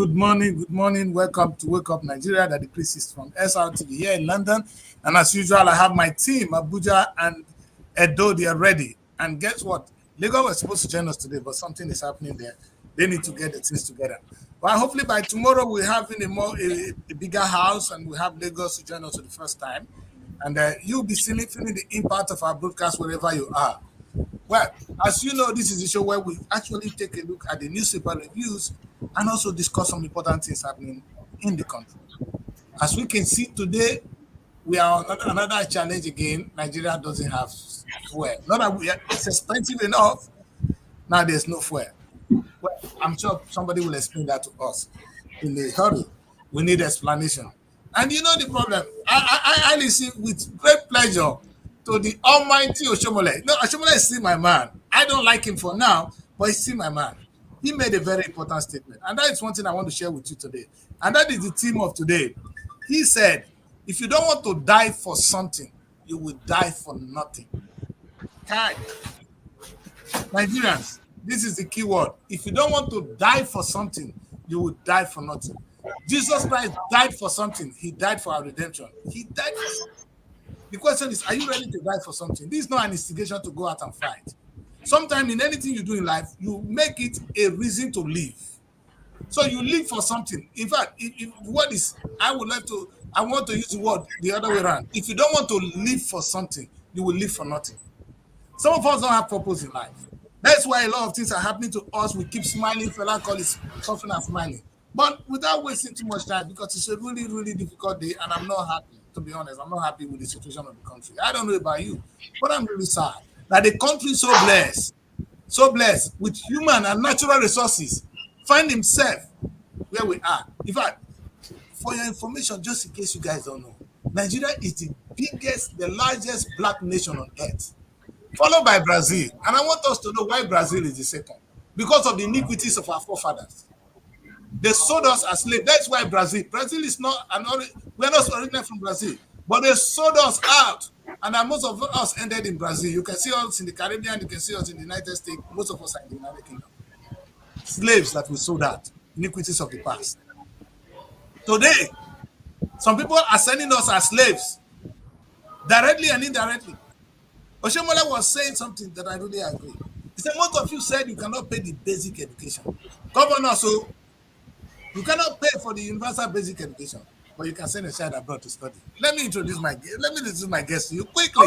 good morning, good morning. Welcome to Wake Up Nigeria. That the Chris is from SRTV here in London. And as usual, I have my team, Abuja and Edo, they are ready. And guess what? Lagos was supposed to join us today, but something is happening there. They need to get the things together. Well, hopefully by tomorrow we're having a bigger house and we have Lagos to join us for the first time. And you'll be feeling the impact of our broadcast wherever you are. Well, as you know, this is the show where we actually take a look at the newspaper reviews and also discuss some important things happening in the country. As we can see today, we are on another challenge again. Nigeria doesn't have fuel. Not that it's expensive enough. Now there's no fuel. Well, I'm sure somebody will explain that to us in a hurry. We need explanation. And you know the problem. I listen with great pleasure to the almighty Oshomole. No, Oshomole is still my man. I don't like him for now, but he's still my man. He made a very important statement. And that is one thing I want to share with you today. And that is the theme of today. He said, if you don't want to die for something, you will die for nothing. Kai. Nigerians, this is the key word. If you don't want to die for something, you will die for nothing. Jesus Christ died for something. He died for our redemption. He died for something. The question is, are you ready to die for something? This is not an instigation to go out and fight. Sometimes in anything you do in life, you make it a reason to live. So you live for something. In fact, what is, I want to use the word the other way around. If you don't want to live for something, you will live for nothing. Some of us don't have purpose in life. That's why a lot of things are happening to us. We keep smiling, fella call it suffering and smiling. But without wasting too much time, because it's a really, really difficult day, and I'm not happy, to be honest. I'm not happy with the situation of the country. I don't know about you, but I'm really sad that the country is so blessed with human and natural resources, find himself where we are. In fact, for your information, just in case you guys don't know, Nigeria is the largest black nation on earth, followed by Brazil. And I want us to know why Brazil is the second. Because of the iniquities of our forefathers. They sold us as slaves. That's why Brazil is not we're not originally from Brazil, but they sold us out. And most of us ended in Brazil. You can see us in the Caribbean, you can see us in the United States. Most of us are in the United Kingdom. Slaves that we sold out, iniquities of the past. Today, some people are sending us as slaves, directly and indirectly. Oshemola was saying something that I really agree. He said, most of you said you cannot pay the basic education. Governor, so you cannot pay for the universal basic education, but you can send a child abroad to study. Let me introduce my guest to you quickly.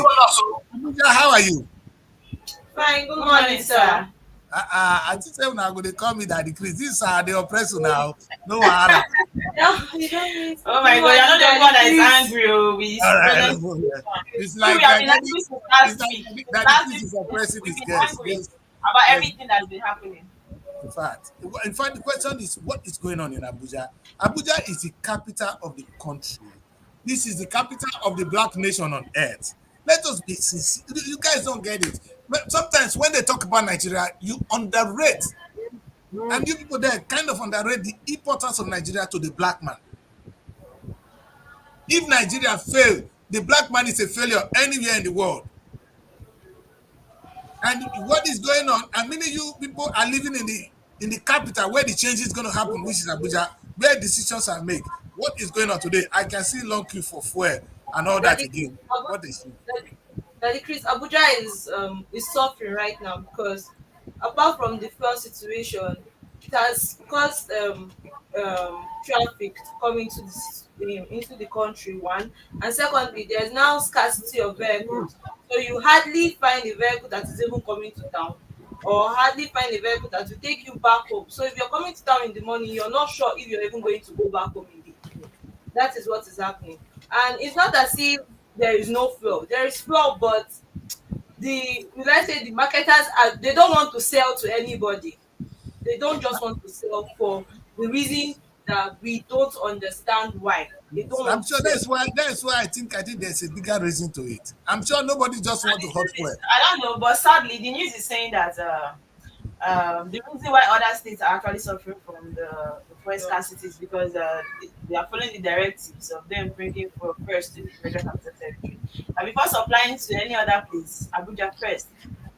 How are you? Fine, good morning, sir. I just said now going to call me Daddy Chris. This are the oppressor now. No wahala. Oh my God, you're not the one that is angry. It's like Daddy Chris is oppressing his guests. About everything that's been happening. In fact, the question is, what is going on in Abuja? Abuja is the capital of the country. This is the capital of the black nation on earth. Let us be sincere. You guys don't get it. But sometimes when they talk about Nigeria, you underrate. And you people there kind of underrate the importance of Nigeria to the black man. If Nigeria failed, the black man is a failure anywhere in the world. And what is going on? And many of you people are living in the capital where the change is going to happen, which is Abuja, where decisions are made. What is going on today? I can see long queue for fuel and all that again. What is it? Daddy Chris, Abuja is suffering right now because apart from the fuel situation, it has caused traffic to come into the country, one, and secondly, there's now scarcity of vehicles. So you hardly find a vehicle that is even coming to town, or hardly find a vehicle that will take you back home. So if you're coming to town in the morning, you're not sure if you're even going to go back home in the evening. That is what is happening. And it's not as if there is no fuel. There is fuel, but the marketers they don't want to sell to anybody. They don't just want to sell for the reason that we don't understand why. I'm sure that's why I think there's a bigger reason to it. I'm sure nobody just wants to hot fuel. I don't know, but sadly the news is saying that the reason why other states are actually suffering from the fuel scarcity is because they are following the directives of them bringing for first to the federal capital territory. And before supplying to any other place, Abuja first.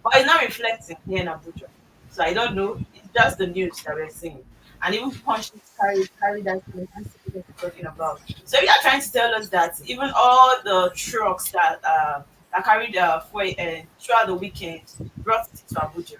But it's not reflecting here in Abuja. So I don't know. It's just the news that we're seeing. and even punched it, carry that thing and see what we're talking about. So you are trying to tell us that even all the trucks that carried fuel throughout the weekend brought it to Abuja.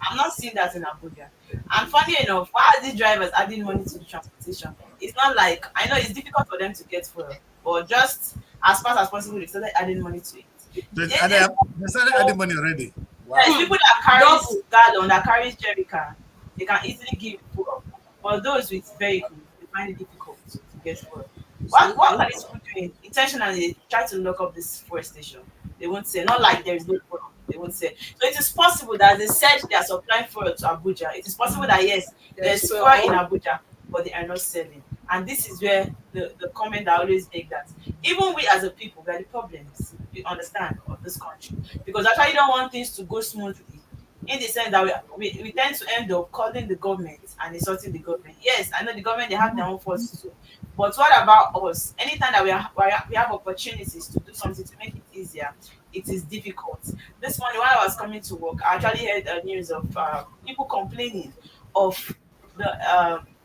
I'm not seeing that in Abuja. And funny enough, why are these drivers adding money to the transportation? It's not like, I know it's difficult for them to get fuel, but just as fast as possible, they started adding money to it. And There's they started adding people, money already. yes, Wow. people that carries Double. gallon, that carries jerry can, they can easily give fuel. But those with vehicles, they find it difficult to get fuel. What are these people doing? Intentionally try to lock up this fuel station. They won't say, not like there is no fuel. They won't say. So it is possible that they said they are supplying fuel to Abuja. It is possible that yes, There's there's fuel in fuel. Abuja, but they are not selling. And this is where the comment I always make, that even we as a people, we are the problems, you understand, of this country. Because actually don't want things to go smoothly, in the sense that we tend to end up calling the government and insulting the government. Yes, I know the government, they have their own faults too. But what about us? Anytime that we have opportunities to do something to make it easier, it is difficult. This morning, while I was coming to work, I actually heard news of people complaining of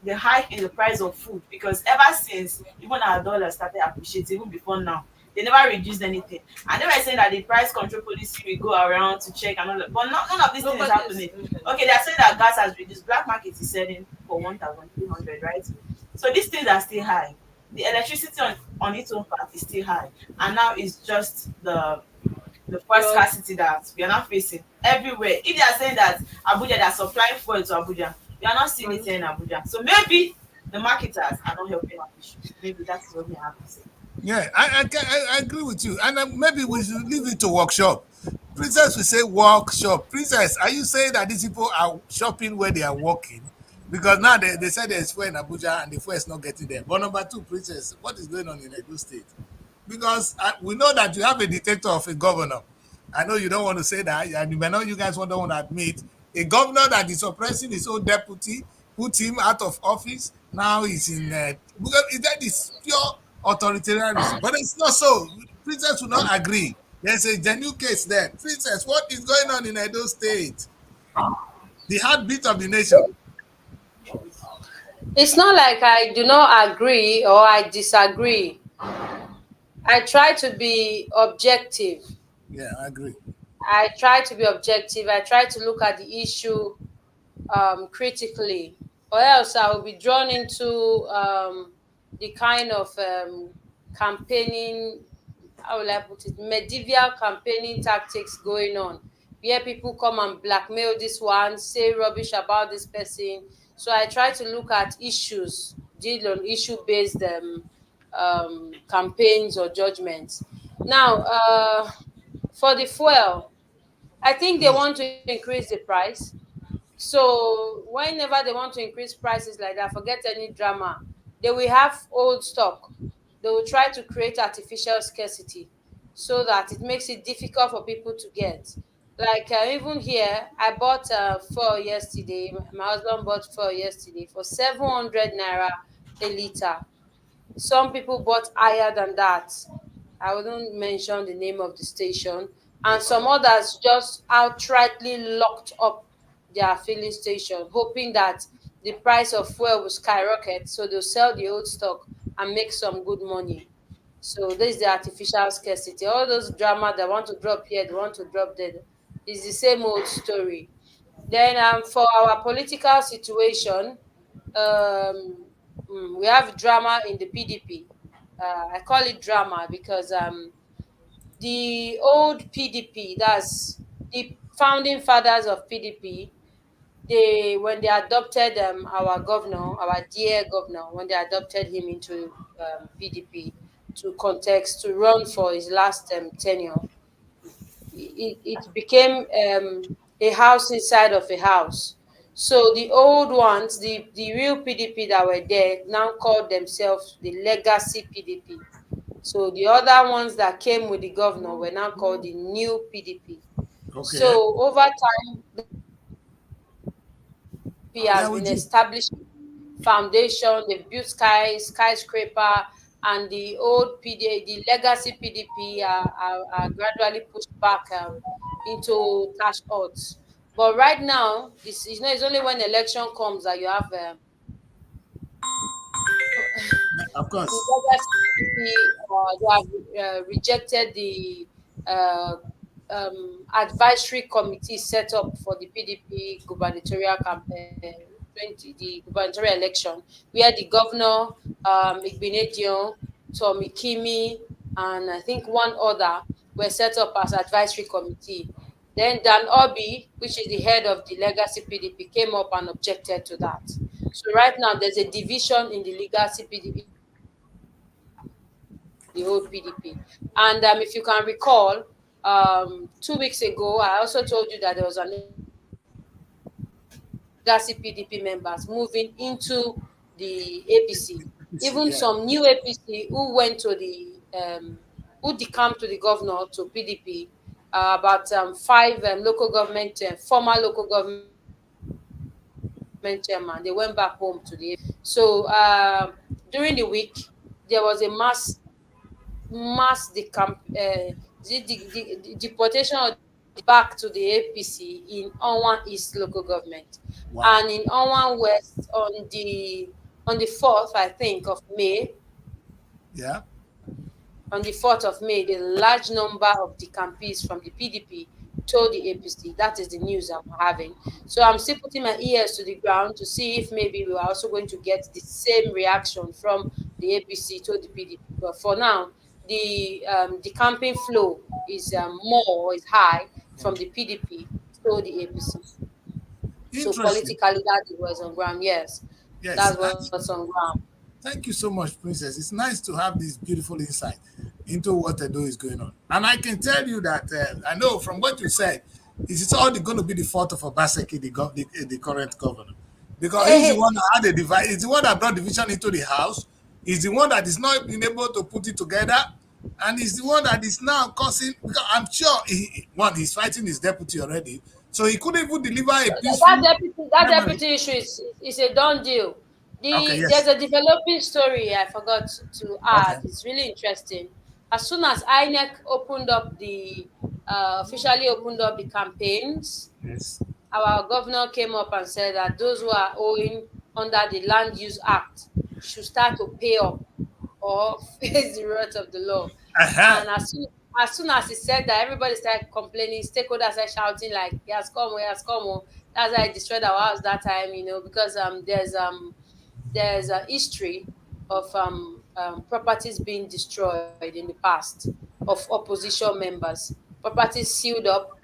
the hike in the price of food, because ever since even our dollar started appreciating, even before now, they never reduced anything. And they were saying that the price control policy will go around to check and all that, but none of these things is Nobody is happening. doing Okay, they are saying that gas has reduced, black market is selling for 1,300, right? So these things are still high. The electricity on its own part is still high, and now it's just the first fuel. scarcity that we are not facing everywhere. If they are saying that Abuja, they are supplying fuel to Abuja, we are not seeing it here in Abuja. So maybe the marketers are not helping our issue. Maybe that's what we have to say. Yeah, I agree with you. And maybe we should leave it to workshop. Princess will say workshop. Princess, are you saying that these people are shopping where they are working? Because now they said there's fuel in Abuja and the fuel is not getting there. But number two, Princess, what is going on in Edo State? Because we know that you have a dictator of a governor. I know you don't want to say that, and you may not, you guys don't want to admit a governor that is suppressing his own deputy, put him out of office. Now he's in because that is pure authoritarianism. But it's not so. Princess will not agree. There's a genuine case there. Princess, what is going on in Edo State? The heartbeat of the nation. It's not like I do not agree or I disagree. I try to be objective. Yeah, I agree. I try to be objective. I try to look at the issue critically, or else I will be drawn into the kind of campaigning, how will I put it, medieval campaigning tactics going on, where people come and blackmail this one, say rubbish about this person. So I try to look at issues, deal on issue-based campaigns or judgments. Now, for the fuel, I think they want to increase the price. So whenever they want to increase prices like that, forget any drama. They will have old stock. They will try to create artificial scarcity so that it makes it difficult for people to get. Like even here, I bought fuel yesterday. My husband bought fuel yesterday for 700 naira a liter. Some people bought higher than that. I wouldn't mention the name of the station. And some others just outrightly locked up their filling station, hoping that the price of fuel will skyrocket. So they'll sell the old stock and make some good money. So this is the artificial scarcity. All those drama they want to drop here, they want to drop there. It's the same old story. Then for our political situation, um, we have drama in the PDP. I call it drama because the old PDP, that's the founding fathers of PDP, they when they adopted our governor, our dear governor, when they adopted him into PDP to context to run for his last tenure, it became a house inside of a house. So the old ones, the real PDP that were there, now called themselves the legacy PDP. So the other ones that came with the governor were now called the new PDP. Okay. So over time, PDP Yeah, has we been do. established foundation. They've built skyscraper, and the old PD, the legacy PDP are gradually pushed back into cash outs. But right now, this is, it's only when election comes that you have Of course. Legacy, they have rejected the uh, advisory committee set up for the PDP gubernatorial campaign, 20, the gubernatorial election, where the governor, Igbenedion, Tommy Kimi, and I think one other were set up as advisory committee. Then Dan Obi, which is the head of the Legacy PDP, came up and objected to that. So right now there's a division in the Legacy PDP, the whole PDP. And if you can recall, 2 weeks ago, I also told you that there was an Legacy PDP members moving into the APC. Even Yeah. some new APC who went to the who decamped to the governor to PDP, about 5 local government, former local government chairman, they went back home to the. So during the week, there was a mass deportation back to the APC in Onwan East local government. Wow. And in Onwan West on the 4th, I think, of May. Yeah. On the 4th of May, the large number of the campees from the PDP told the APC. That is the news I'm having. So I'm still putting my ears to the ground to see if maybe we are also going to get the same reaction from the APC to the PDP. But for now, the campaign flow is high from the PDP to the APC. So politically, that was on ground. Yes, Yes. that's what's on ground. Thank you so much, Princess. It's nice to have this beautiful insight into what Edo is going on. And I can tell you that I know from what you said, it's all going to be the fault of Obaseki, the current governor. Because he's the one that had a divide, he's the one that brought division into the house. He's the one that is not been able to put it together. And he's the one that is now causing, because I'm sure he's fighting his deputy already. So he couldn't even deliver a peaceful. That deputy issue is a done deal. Okay, yes. There's a developing story I forgot to add. Okay. It's really interesting. As soon as INEC officially opened up the campaigns, Yes. our governor came up and said that those who are owing under the Land Use Act should start to pay up or face the wrath of the law. Uh-huh. And as soon as he said that, everybody started complaining. Stakeholders started shouting like, "He has come, he has come." That's why I destroyed our house that time, because there's a history of properties being destroyed in the past of opposition members. Properties sealed up.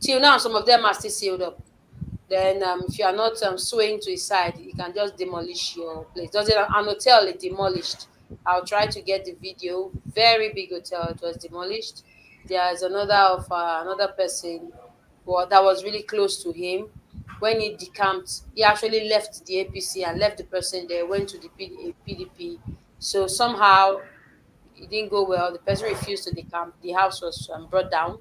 Till now, some of them are still sealed up. Then if you are not swaying to his side, you can just demolish your place. There's an hotel it demolished. I'll try to get the video. Very big hotel. It was demolished. There's another person that was really close to him. When he decamped, he actually left the APC and left the person there, went to the PDP. So somehow it didn't go well. The person refused to decamp. The house was brought down,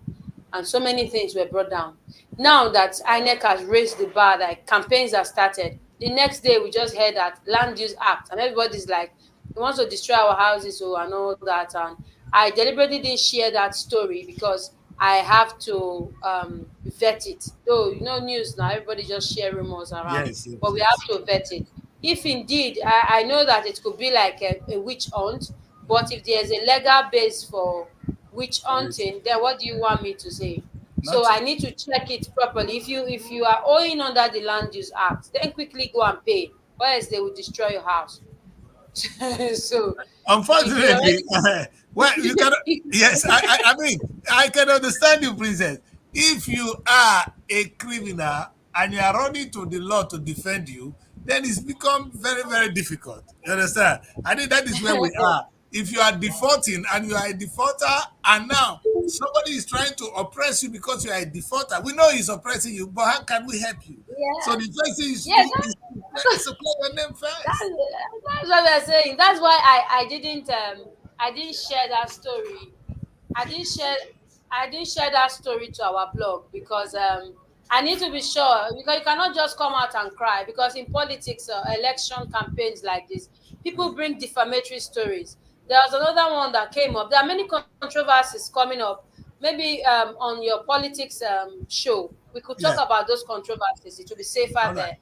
and so many things were brought down. Now that INEC has raised the bar, that campaigns have started, the next day we just heard that Land Use Act, and everybody's like, he wants to destroy our houses, and all that. And I deliberately didn't share that story because I have to vet it. Though, news now, everybody just share rumors around. Yes. But we have to vet it. If indeed, I know that it could be like a witch hunt, but if there's a legal base for witch hunting, then what do you want me to say? So I need to check it properly. If you are owing under the Land Use Act, then quickly go and pay, or else they will destroy your house. So unfortunately, well, you cannot. Yes, I mean, I can understand you, Princess. If you are a criminal and you are running to the law to defend you, then it's become very, very difficult. You understand? I think that is where we are. If you are defaulting and you are a defaulter, and now somebody is trying to oppress you because you are a defaulter, we know he's oppressing you, but how can we help you? Yeah. So the first thing is to play your name first. That's what we're saying. That's why I didn't share that story. I didn't share that story to our blog because I need to be sure, because you cannot just come out and cry, because in politics, election campaigns like this, people bring defamatory stories. There was another one that came up. There are many controversies coming up. Maybe on your politics show, we could talk about those controversies. It will be safer there.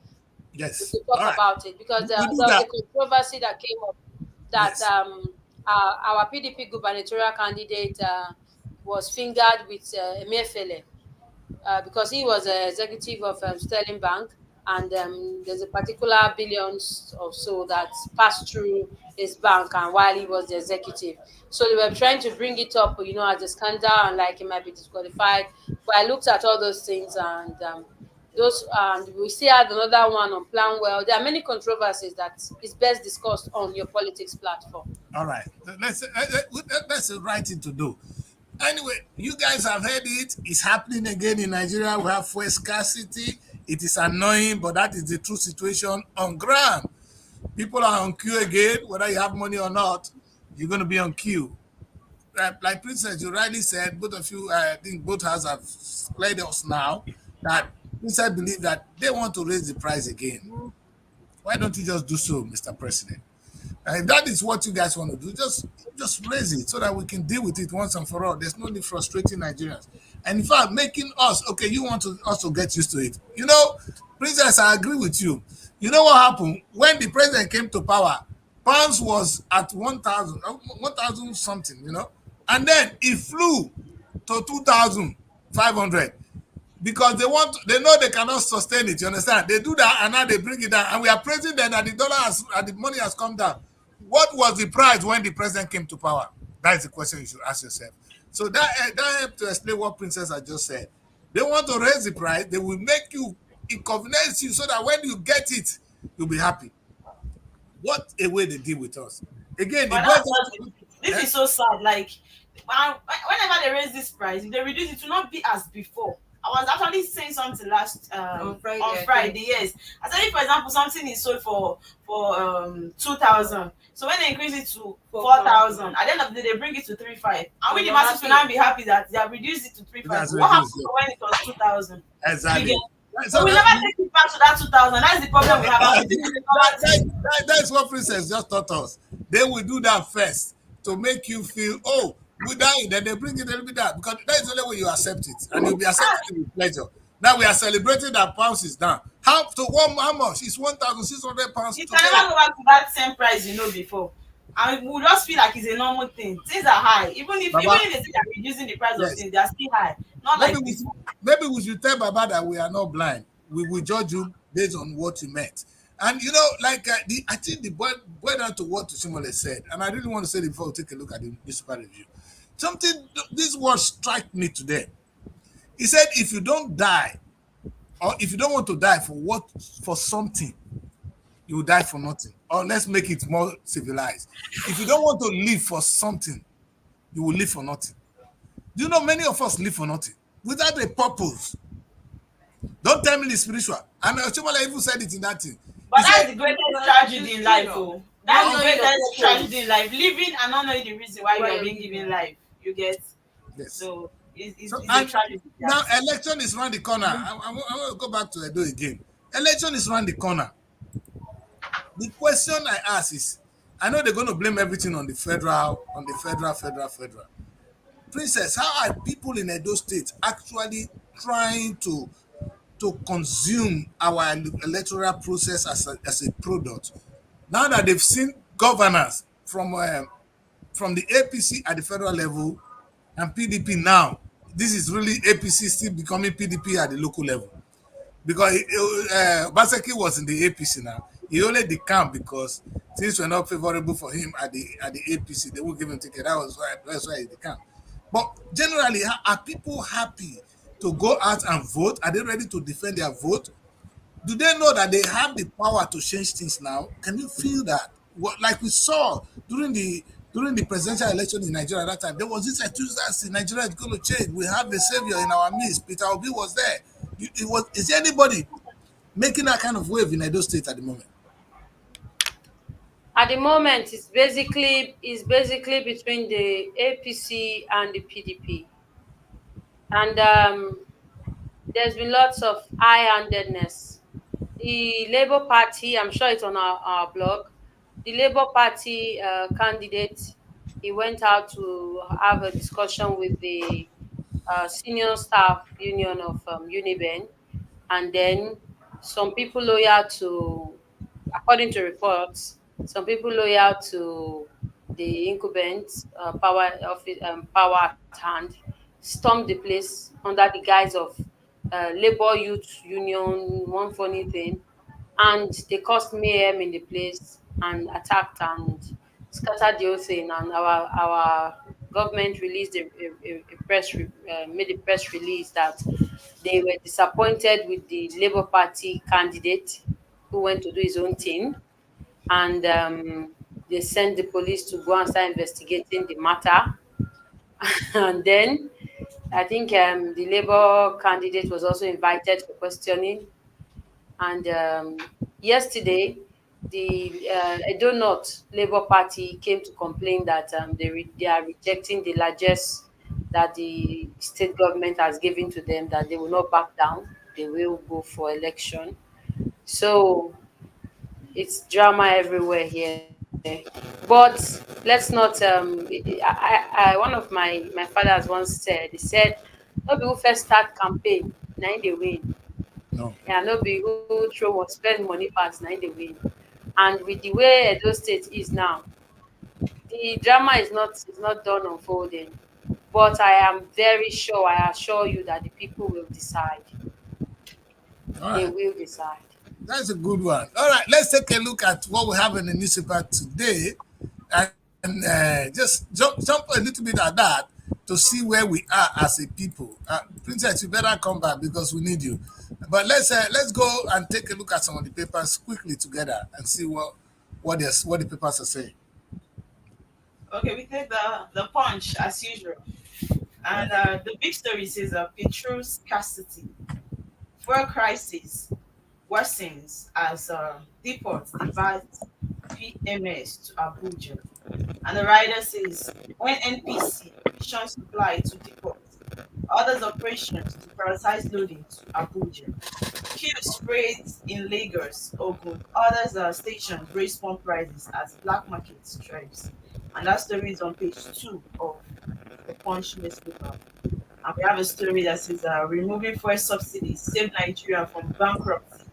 Yes. We could talk about it, because there was a controversy that came up that Yes. our PDP gubernatorial candidate was fingered with Emefiele, because he was an executive of Sterling Bank, and there's a particular billions or so that passed through his bank, and while he was the executive, so they were trying to bring it up, as a scandal, and like he might be disqualified. But I looked at all those things, and those, and we still had another one on Plan Well. There are many controversies that is best discussed on your politics platform. All right. That's the right thing to do. Anyway, you guys have heard it. It's happening again in Nigeria. We have fuel scarcity. It is annoying, but that is the true situation on ground. People are on queue again, whether you have money or not. You're going to be on queue. Like Princess, you rightly said, both of you, I think both houses have cleared us now that Princess believe that they want to raise the price again. Why don't you just do so, Mr. President? And if that is what you guys want to do, just raise it so that we can deal with it once and for all. There's no need frustrating Nigerians. And in fact, making us, okay, you want to also get used to it. Princess, I agree with you. You know what happened? When the president came to power, pounds was at 1,000, 1,000 something, and then it flew to 2,500 because they know they cannot sustain it. You understand? They do that and now they bring it down, and we are praising them that the dollar the money has come down. What was the price when the president came to power? That is the question you should ask yourself. So that helped to explain what Princess has just said. They want to raise the price. They will make you inconvenience you so that when you get it, you'll be happy. What a way they deal with us. Again, But this is so sad. Like, whenever they raise this price, if they reduce it, to not be as before. I was actually saying something last On Friday, on Friday. Yes, I said, if, for example, something is sold for 2,000, so when they increase it to 4,000, at the end of the day they bring it to 3,500, and we the masses will now be happy that they have reduced it to 3,500. What happened when it was 2,000? Exactly. So we never take it back to that 2,000. That's the problem we have. That's what Princess just taught us. They will do that first to make you feel, oh, we dying. Then they bring it a little bit down because that is the only way you accept it, and you'll be accepting it with pleasure. Now we are celebrating that pounds is down. How much? It's 1,600 pounds. You can never go back to that same price before. And we just feel like it's a normal thing. Things are high. Even if they say they're reducing the price of things, they are still high. Not maybe like this. Maybe we should tell Baba that we are not blind. We will judge you based on what you meant. And I think the boy down to what Simole said, and I really want to say it before we take a look at the newspaper review. This word struck me today. He said, if you don't die, or if you don't want to die for something, you will die for nothing. Or let's make it more civilized. If you don't want to live for something, you will live for nothing. Do you know many of us live for nothing without a purpose? Don't tell me the spiritual. And Chimola even said it in that thing. But that's the greatest tragedy in life, oh. That's the greatest tragedy in life. Living and not knowing the reason why you are being given life. You get? Yes. So it's a tragedy. Now election is around the corner. I want to go back to Edo again. Election is around the corner. The question I ask is, I know they're going to blame everything on the federal. Princess, how are people in Edo State actually trying to consume our electoral process as a product? Now that they've seen governors from the APC at the federal level and PDP now, this is really APC still becoming PDP at the local level. Because Baseki was in the APC now. He only decamped because things were not favorable for him at the APC. They won't give him ticket. That's why he decamped. But generally, are people happy to go out and vote? Are they ready to defend their vote? Do they know that they have the power to change things now? Can you feel that? Like we saw during the presidential election in Nigeria at that time, there was this enthusiasm in Nigeria is going to change. We have the savior in our midst. Peter Obi was there. Is there anybody making that kind of wave in Edo State at the moment? At the moment, it's basically between the APC and the PDP, and there's been lots of high-handedness. The Labour Party, I'm sure it's on our blog. The Labour Party candidate, he went out to have a discussion with the senior staff union of Uniben, and then some people loyal to, according to reports, some people loyal to the incumbent power office, power at hand, stormed the place under the guise of labor youth union, one funny thing, and they caused mayhem in the place and attacked and scattered the whole thing. And our government released a made a press release that they were disappointed with the Labour Party candidate who went to do his own thing, and they sent the police to go and start investigating the matter. And then I think the Labour candidate was also invited for questioning. And yesterday, the Edo North Labour Party came to complain that they are rejecting the largesse that the state government has given to them, that they will not back down, they will go for election. So it's drama everywhere here. But let's not. One of my fathers once said, he said, "No be who first start campaign, na im dey win. No. Yeah, no be who throw or spend money pass, na im dey win." And with the way Edo State is now, the drama is not done unfolding. But I am very sure, I assure you that the people will decide. All They right. will decide. That's a good one. All right, let's take a look at what we have in the newspaper today, and just jump a little bit at that to see where we are as a people. Princess, you better come back because we need you. But let's go and take a look at some of the papers quickly together and see what the papers are saying. Okay, we take the punch as usual. And the big story says petrol scarcity, fuel crisis worsens as depot divides PMS to Abuja. And the rider says when NPC shunts supply to depot, others operations to prioritize loading to Abuja. Queue spreads in Lagos, Ogun. Others stations raise pump prices as black market thrives. And that story is on page 2 of the Punch newspaper. And we have a story that says removing fuel subsidies save Nigeria from bankruptcy.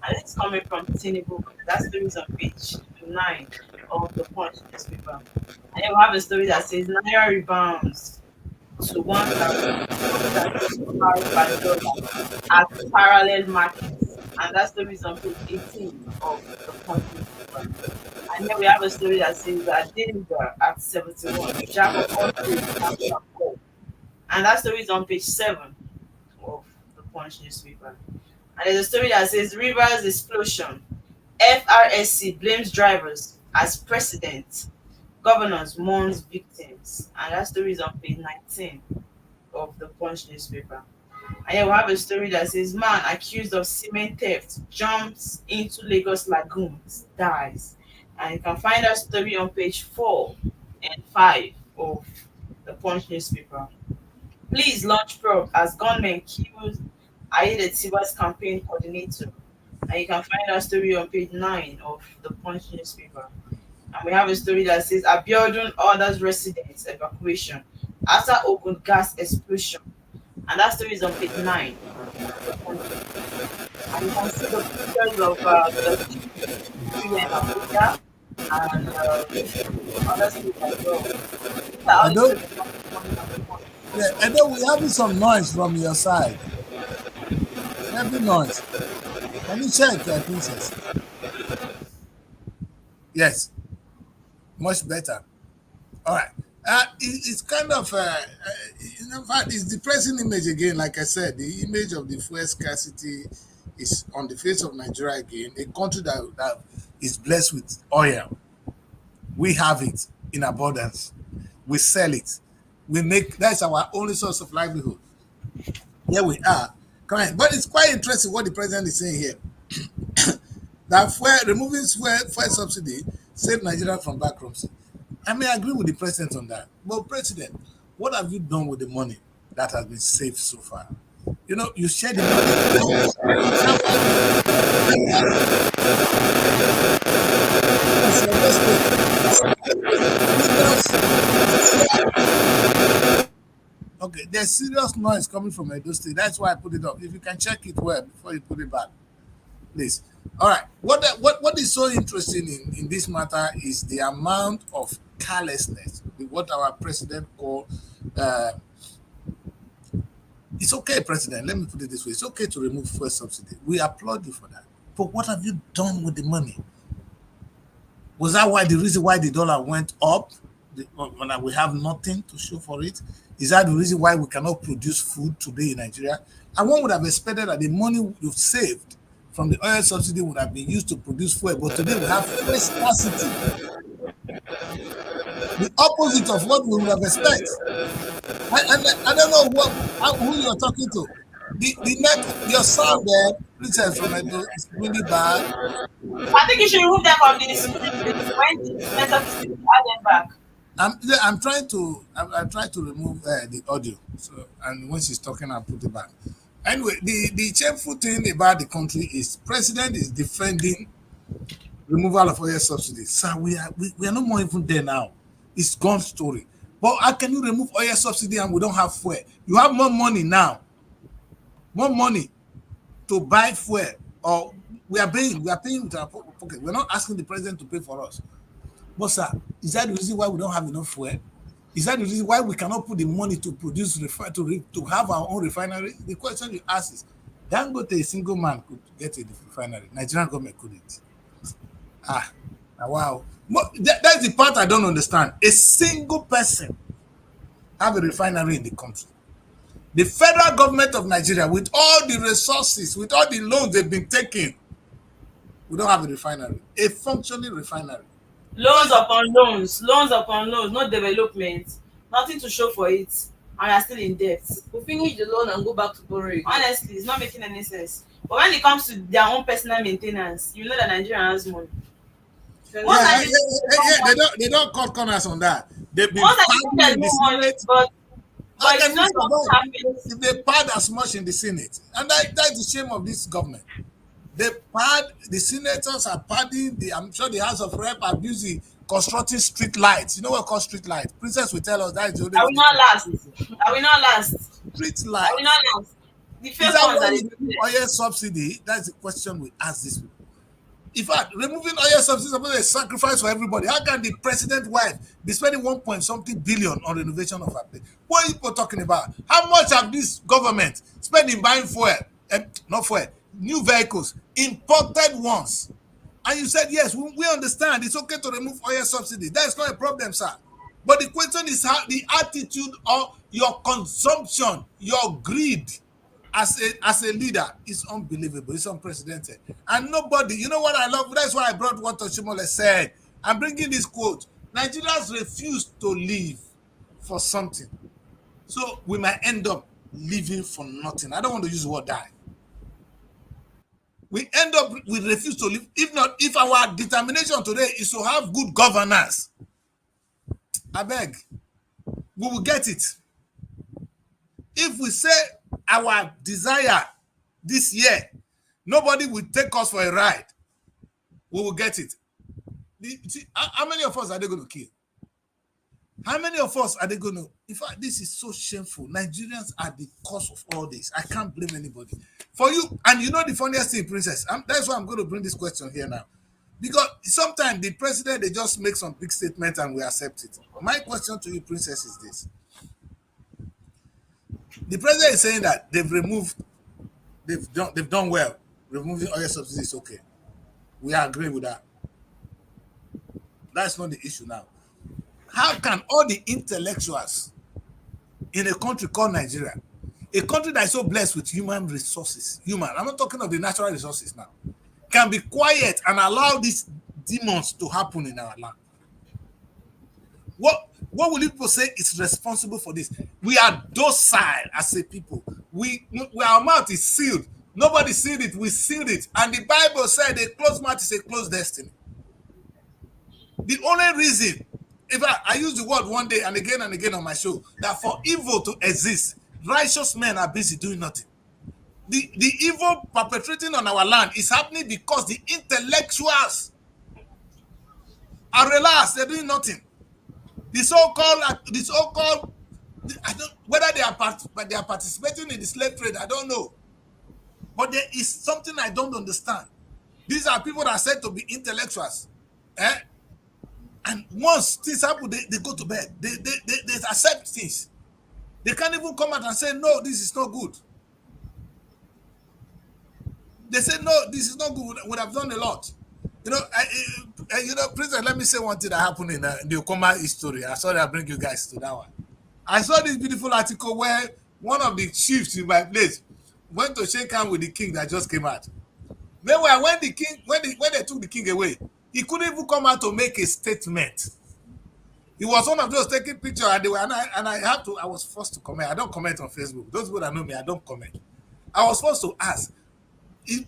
And it's coming from Tinubu. That story is on page 9 of the Punch newspaper. And then we have a story that says Naira rebounds to 1,000 per dollar at parallel markets. And that story is on page 18 of the Punch newspaper. And then we have a story that says that Dillinger at 71, Jack of all trades after call. And that story is on page 7 of the Punch newspaper. And there's a story that says Rivers explosion. FRSC blames drivers as precedent. Governors mourns victims. And that story is on page 19 of the Punch newspaper. And then we have a story that says man accused of cement theft jumps into Lagos lagoons, dies. And you can find that story on page 4 and 5 of the Punch newspaper. Please launch probe as gunmen killed Ayedatiba's campaign coordinator. And you can find that story on page 9 of the Punch newspaper. And we have a story that says Abiodun orders residents evacuation after open gas explosion. And that story is on page 9 of the Punch newspaper. And you can see the pictures of the people in Abuja and other states as well. These are all the Edo, stories coming on the Punch. yeah, Edo, we're having some noise from your side. Heavy noise. Can you check, Princess? Yes, much better. All right. It's kind of, in fact, it's depressing image again. Like I said, the image of the fuel scarcity is on the face of Nigeria again. A country that is blessed with oil. We have it in abundance. We sell it. We make that's our only source of livelihood. Here we are. Correct. But it's quite interesting what the president is saying here. That removing fuel subsidy saved Nigeria from bankruptcy. I may agree with the president on that. But president, what have you done with the money that has been saved so far? You know, you share the money. Okay, there's serious noise coming from Edo State. That's why I put it up. If you can check it well before you put it back, please. All right. What is so interesting in this matter is the amount of carelessness, what our president called. Uh, it's okay, president. Let me put it this way: it's okay to remove fuel subsidy. We applaud you for that. But what have you done with the money? Was that why the reason why the dollar went up? When we have nothing to show for it, is that the reason why we cannot produce food today in Nigeria? And one would have expected that the money you've saved from the oil subsidy would have been used to produce fuel, but today we have fuel scarcity, the opposite of what we would have expected. I don't know who you're talking to. The net, your sound there, Princess from Edo, is really bad. I think you should remove them from this. When the network is add them back. I'm trying to remove the audio. So, and when she's talking, I'll put it back. Anyway, the shameful thing about the country is president is defending removal of oil subsidies. Sir, we are no more even there now. It's gone story. But how can you remove oil subsidy and we don't have fuel? You have more money now, more money to buy fuel, or we are paying with our pocket. We're not asking the president to pay for us. But sir, is that the reason why we don't have enough fuel? Is that the reason why we cannot put the money to produce to have our own refinery? The question you ask is, Dangote, a single man could get a refinery. Nigerian government couldn't. Wow. That's the part I don't understand. A single person have a refinery in the country. The federal government of Nigeria, with all the resources, with all the loans they've been taking, we don't have a refinery, a functioning refinery. Loans upon loans, no development, nothing to show for it, and are still in debt. We finish the loan and go back to borrowing. Honestly, it's not making any sense. But when it comes to their own personal maintenance, you know that Nigeria has money. Yeah, they don't cut corners on that. They've been padding in the Senate. But it's not what happens. If they pad as much in the Senate, and that's the shame of this government. They pad, the senators are padding. I'm sure the House of Rep are busy constructing street lights. You know what called street lights? Princess will tell us that is the only. I will not last. Street lights. I will not last. The Is first that ones why are we remove oil subsidy? That's the question we ask these people. In fact, removing oil subsidy is supposed to be a sacrifice for everybody. How can the president's wife be spending 1 point something billion on renovation of her place? What are you people talking about? How much have this government spent in buying fuel? Not fuel, new vehicles, imported ones. And you said, yes, we understand. It's okay to remove oil subsidy. That's not a problem, sir. But the question is how the attitude of your consumption, your greed as a leader is unbelievable. It's unprecedented. And nobody, you know what I love? That's why I brought what Toshimole said. I'm bringing this quote. Nigerians refuse to live for something. So we might end up living for nothing. I don't want to use the word die. We refuse to live. If our determination today is to have good governance, I beg, we will get it. If we say our desire this year, nobody will take us for a ride, we will get it. How many of us are they going to kill? How many of us are they going to? In fact, this is so shameful. Nigerians are the cause of all this. I can't blame anybody. For you, and you know the funniest thing, Princess, that's why I'm going to bring this question here now. Because sometimes the president, they just make some big statements and we accept it. My question to you, Princess, is this. The president is saying that they've done well. Removing oil subsidy is okay. We agree with that. That's not the issue now. How can all the intellectuals in a country called Nigeria, a country that is so blessed with human resources, I'm not talking of the natural resources now, can be quiet and allow these demons to happen in our land? What will people say is responsible for this? We are docile as a people. Our mouth is sealed. Nobody sealed it. We sealed it. And the Bible said a closed mouth is a closed destiny. The only reason, if I use the word one day and again on my show, that for evil to exist, righteous men are busy doing nothing. The evil perpetrating on our land is happening because the intellectuals are relaxed. They're doing nothing. The so-called, whether they are participating in the slave trade, I don't know. But there is something I don't understand. These are people that are said to be intellectuals. Eh? And once things happen, they go to bed. They accept things. They can't even come out and say, no, this is not good. They say, no, this is not good. Would have done a lot. President, let me say one thing that happened in the Okoma history. I sorry I bring you guys to that one. I saw this beautiful article where one of the chiefs in my place went to shake hands with the king that just came out. Meanwhile, when they took the king away, he couldn't even come out to make a statement. He was one of those taking pictures, and I was forced to comment. I don't comment on Facebook. Those people that know me, I don't comment. I was forced to ask,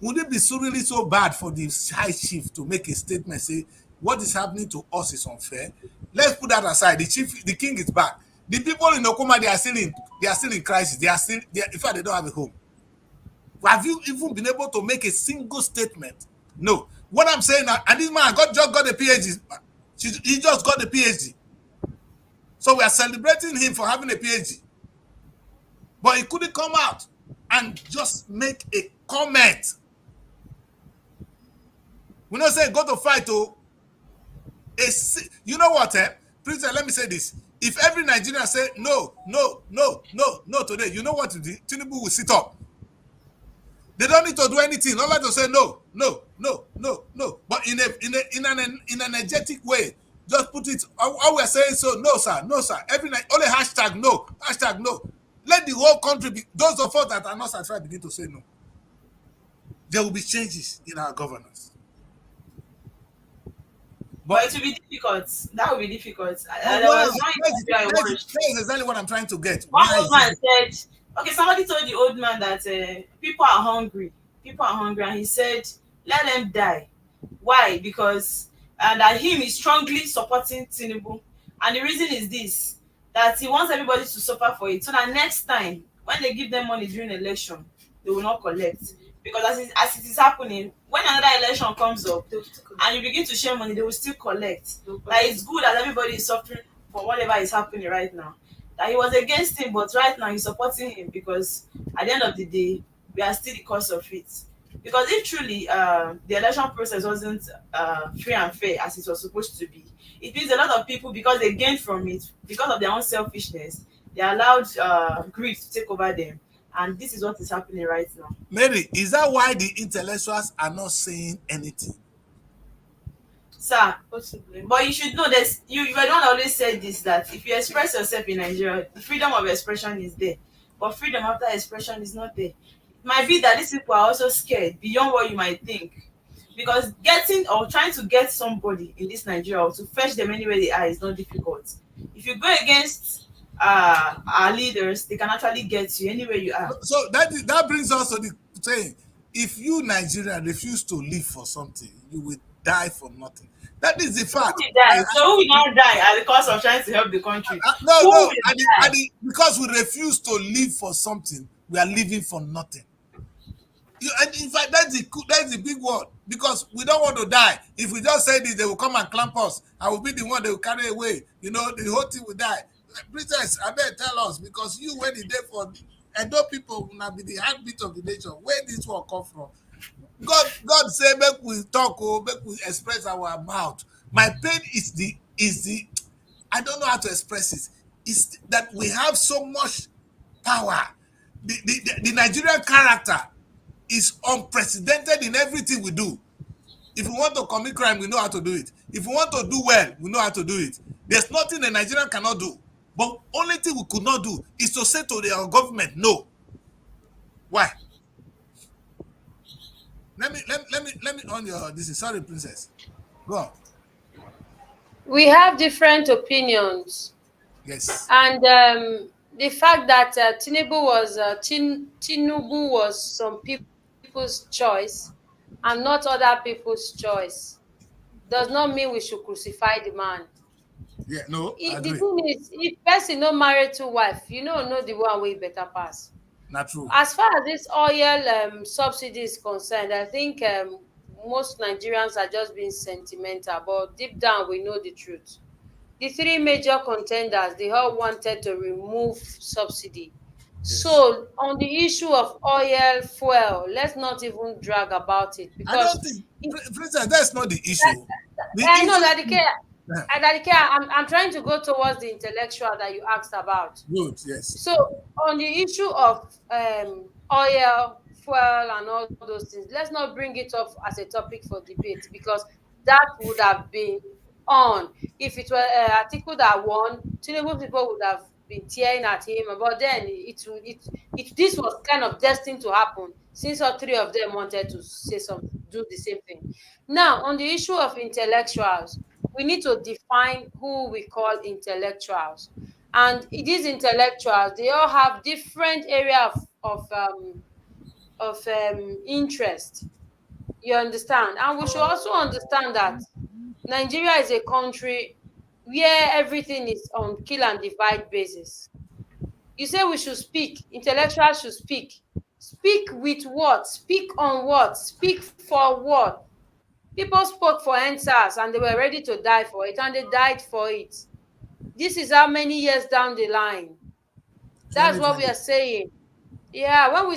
would it be really so bad for the high chief to make a statement, say what is happening to us is unfair? Let's put that aside. The king is back. The people in Okoma, they are still in crisis. In fact, they don't have a home. Have you even been able to make a single statement? No. What I'm saying now, and this man just got a PhD. He just got a PhD. So we are celebrating him for having a PhD. But he couldn't come out and just make a comment. We're not saying go to fight. You know what, Princess, let me say this. If every Nigerian say no today, you know what to do? Tinubu will sit up. They don't need to do anything. All to say no. But in an energetic way, just put it. All we're saying so no, sir. Every night only hashtag no. Let the whole country be. Those of us that are not satisfied begin to say no. There will be changes in our governance. But it will be difficult. That will be difficult. That's exactly what I'm trying to get. One old man said, okay, somebody told the old man that people are hungry. And he said, let them die. Why? Because that him is strongly supporting Tinubu. And the reason is this, that he wants everybody to suffer for it. So that next time, when they give them money during election, they will not collect. Because as it is happening, when another election comes up and you begin to share money, they will still collect. That it's good that everybody is suffering for whatever is happening right now. That he was against him, but right now he's supporting him because at the end of the day, we are still the cause of it. Because if truly the election process wasn't free and fair as it was supposed to be, it means a lot of people, because they gained from it, because of their own selfishness, they allowed greed to take over them. And this is what is happening right now. Mary, is that why the intellectuals are not saying anything? Sir, possibly. But you should know this. You don't always say this, that if you express yourself in Nigeria, the freedom of expression is there. But freedom after expression is not there. It might be that these people are also scared beyond what you might think. Because getting or trying to get somebody in this Nigeria or to fetch them anywhere they are is not difficult. If you go against our leaders, they can actually get you anywhere you are. So that brings us to the saying, if you Nigerian refuse to live for something, you will die for nothing. That is the fact. So who will not die at the cost of trying to help the country? Because we refuse to live for something, we are living for nothing. And in fact, that's the big word, because we don't want to die. If we just say this, they will come and clamp us. I will be the one they will carry away. The whole thing will die. Princess, I better tell us, because you when the day for Edo people will not be the heartbeat of the nation. Where this one come from? God say make we talk, make we express our mouth. My pain is the I don't know how to express it. Is that we have so much power. The Nigerian character is unprecedented in everything we do. If we want to commit crime, we know how to do it. If we want to do well, we know how to do it. There's nothing the Nigerian cannot do. But only thing we could not do is to say to our government, no. Why? Let me on your this is sorry, Princess. Go on. We have different opinions. Yes. And the fact that Tinubu was some people's choice and not other people's choice does not mean we should crucify the man. Yeah, no. The thing is, if person no married to wife, know the one way better pass. Not true. As far as this oil subsidy is concerned, I think most Nigerians are just being sentimental, but deep down we know the truth. The three major contenders, they all wanted to remove subsidy Yes. So on the issue of oil, fuel, let's not even drag about it I because don't think, it, Princess, that's not the issue. The I know issue that the is, care, yeah, I'm trying to go towards the intellectual that you asked about. good, yes. So on the issue of oil, fuel, and all those things, let's not bring it up as a topic for debate because that would have been on if it were article that won. Tinubu people would have been tearing at him, but then this was kind of destined to happen since all three of them wanted to say some do the same thing. Now on the issue of intellectuals, we need to define who we call intellectuals, and these intellectuals, they all have different area of interest. You understand? And we should also understand that Nigeria is a country where everything is on kill and divide basis. You say we should speak, intellectuals should speak. Speak with what? Speak on what? Speak for what? People spoke for answers and they were ready to die for it, and they died for it. This is how many years down the line. That's what we 2020. are saying. Yeah, when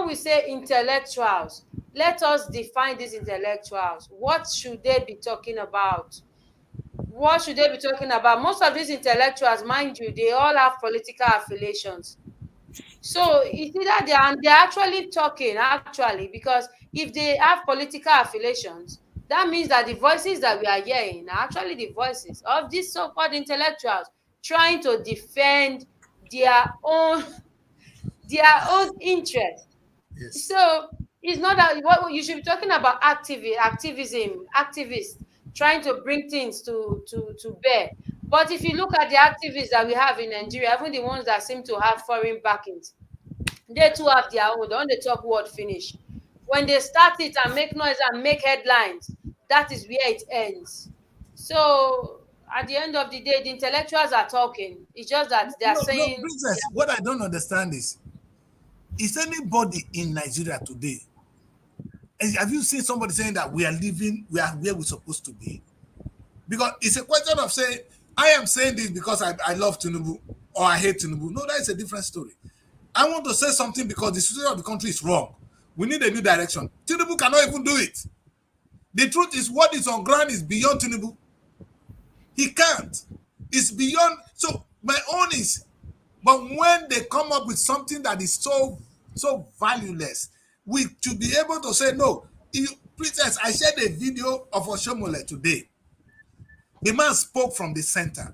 we say intellectuals, let us define these intellectuals. What should they be talking about? What should they be talking about? Most of these intellectuals, mind you, they all have political affiliations. So it's either they're actually talking, actually, because if they have political affiliations, that means that the voices that we are hearing are actually the voices of these so-called intellectuals trying to defend their own their own interest. Yes. So it's not that what you should be talking about activism, activists trying to bring things to bear. But if you look at the activists that we have in Nigeria, even the ones that seem to have foreign backings, they too have their own. They want the talk word finish. When they start it and make noise and make headlines, that is where it ends. So at the end of the day, the intellectuals are talking. It's just that they are No, no, saying, Princess, what I don't understand is anybody in Nigeria today, have you seen somebody saying that we are where we're supposed to be? Because it's a question of saying, I am saying this because I love Tinubu or I hate Tinubu. No, that is a different story. I want to say something because the situation of the country is wrong. We need a new direction. Tinubu cannot even do it. The truth is, what is on ground is beyond Tinubu. He can't. It's beyond. So my own is, but when they come up with something that is so valueless, we should be able to say no. Princess, I shared a video of Oshomole today. The man spoke from the center.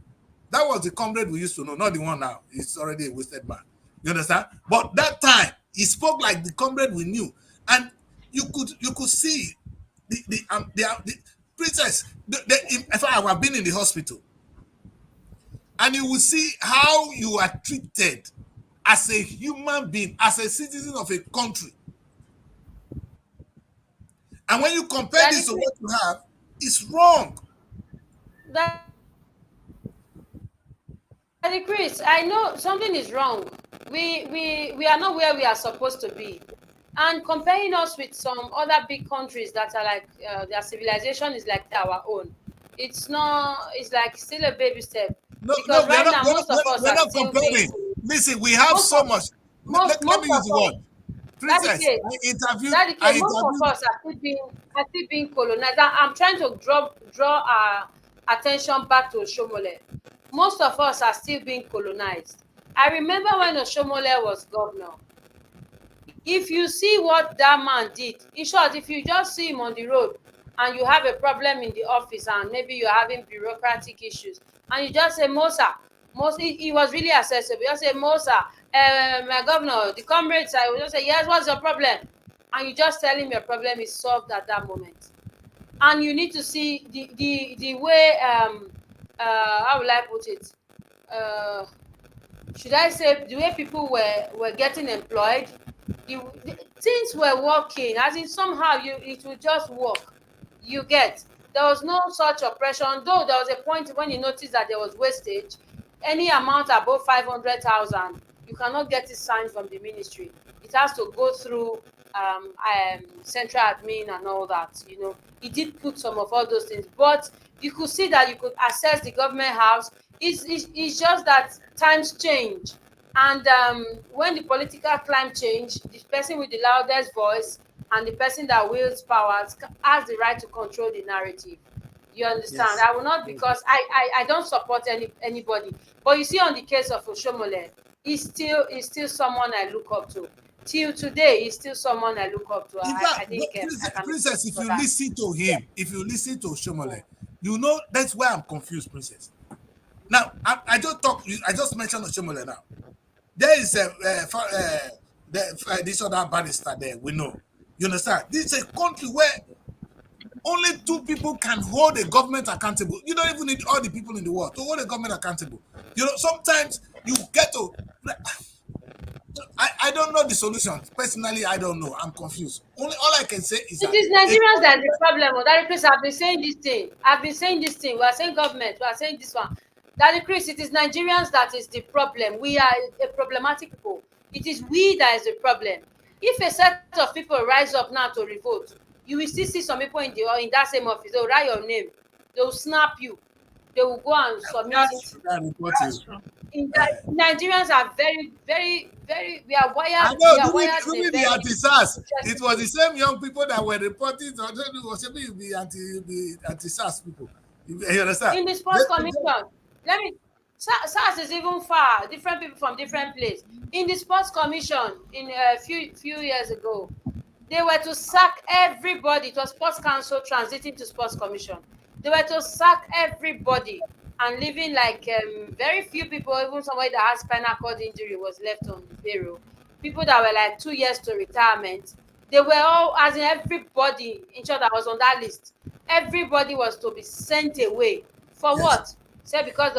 That was the comrade we used to know, not the one now. He's already a wasted man. You understand? But that time he spoke like the comrade we knew, and you could see the Princess. If I have been in the hospital, and you will see how you are treated as a human being, as a citizen of a country. And when you compare this to what you have, it's wrong. that Chris, I know something is wrong. We are not where we are supposed to be, and comparing us with some other big countries that are like their civilization is like our own. It's not. It's like still a baby step No, because we're right not, now we're not, most of us we're are not still being comparing. Listen, we have most so of much. most Let most me of use the us. word. Daddy Princess, K, I most of interviewed, us are still being colonized. I'm trying to draw our attention back to Oshomole. Most of us are still being colonized. I remember when Oshomole was governor. If you see what that man did, in short, if you just see him on the road and you have a problem in the office and maybe you're having bureaucratic issues, and you just say, Mosa, he was really accessible. You just say, Mosa, my governor, the comrades, I will just say, yes, what's your problem? And you just tell him your problem is solved at that moment. And you need to see the way, how will I put it? Uh, should I say the way people were getting employed, things were working, as in somehow it will just work. You get, there was no such oppression, though there was a point when you noticed that there was wastage. Any amount above 500,000, you cannot get it signed from the ministry. It has to go through central admin and all that. He did put some of all those things, but you could see that you could access the government house. It's just that times change. And when the political climate change, the person with the loudest voice and the person that wields powers has the right to control the narrative. You understand? Yes. I will not, because I don't support anybody. But you see, on the case of Oshomole, he's still someone I look up to. Till today, he's still someone I look up to. In I fact, think I can Princess, if for you that. listen to him, if you listen to Shomole, you know that's why I'm confused, Princess. Now, I just mentioned Shomole now. There is this other barrister there, we know. You understand? This is a country where only two people can hold a government accountable. You don't even need all the people in the world to hold a government accountable. You know, sometimes you get to. I don't know the solution. Personally, I don't know. I'm confused. Only all I can say is It that is Nigerians that the problem. That Chris, I've been saying this thing. I've been saying this thing. We are saying government. We are saying this one. That Chris, it is Nigerians that is the problem. We are a problematic people. It is we that is the problem. If a set of people rise up now to revolt, you will still see some people in that same office. They will write your name. They will snap you. They will go and submit That's it. That's true. Nigerians are very, very, very. We are wired. I know We are during, wired in a during the very anti-SARS, it was the same young people that were reporting to the anti-SARS people. You understand? in the sports commission. Let me. SARS is even far. Different people from different place. In the sports commission, in a few years ago, they were to sack everybody. It was sports council transiting to sports commission. They were to sack everybody and leaving like very few people, even somebody that has spinal cord injury was left on the payroll. People that were like 2 years to retirement, they were all, as in everybody in short that was on that list, everybody was to be sent away. For Yes. what? Say because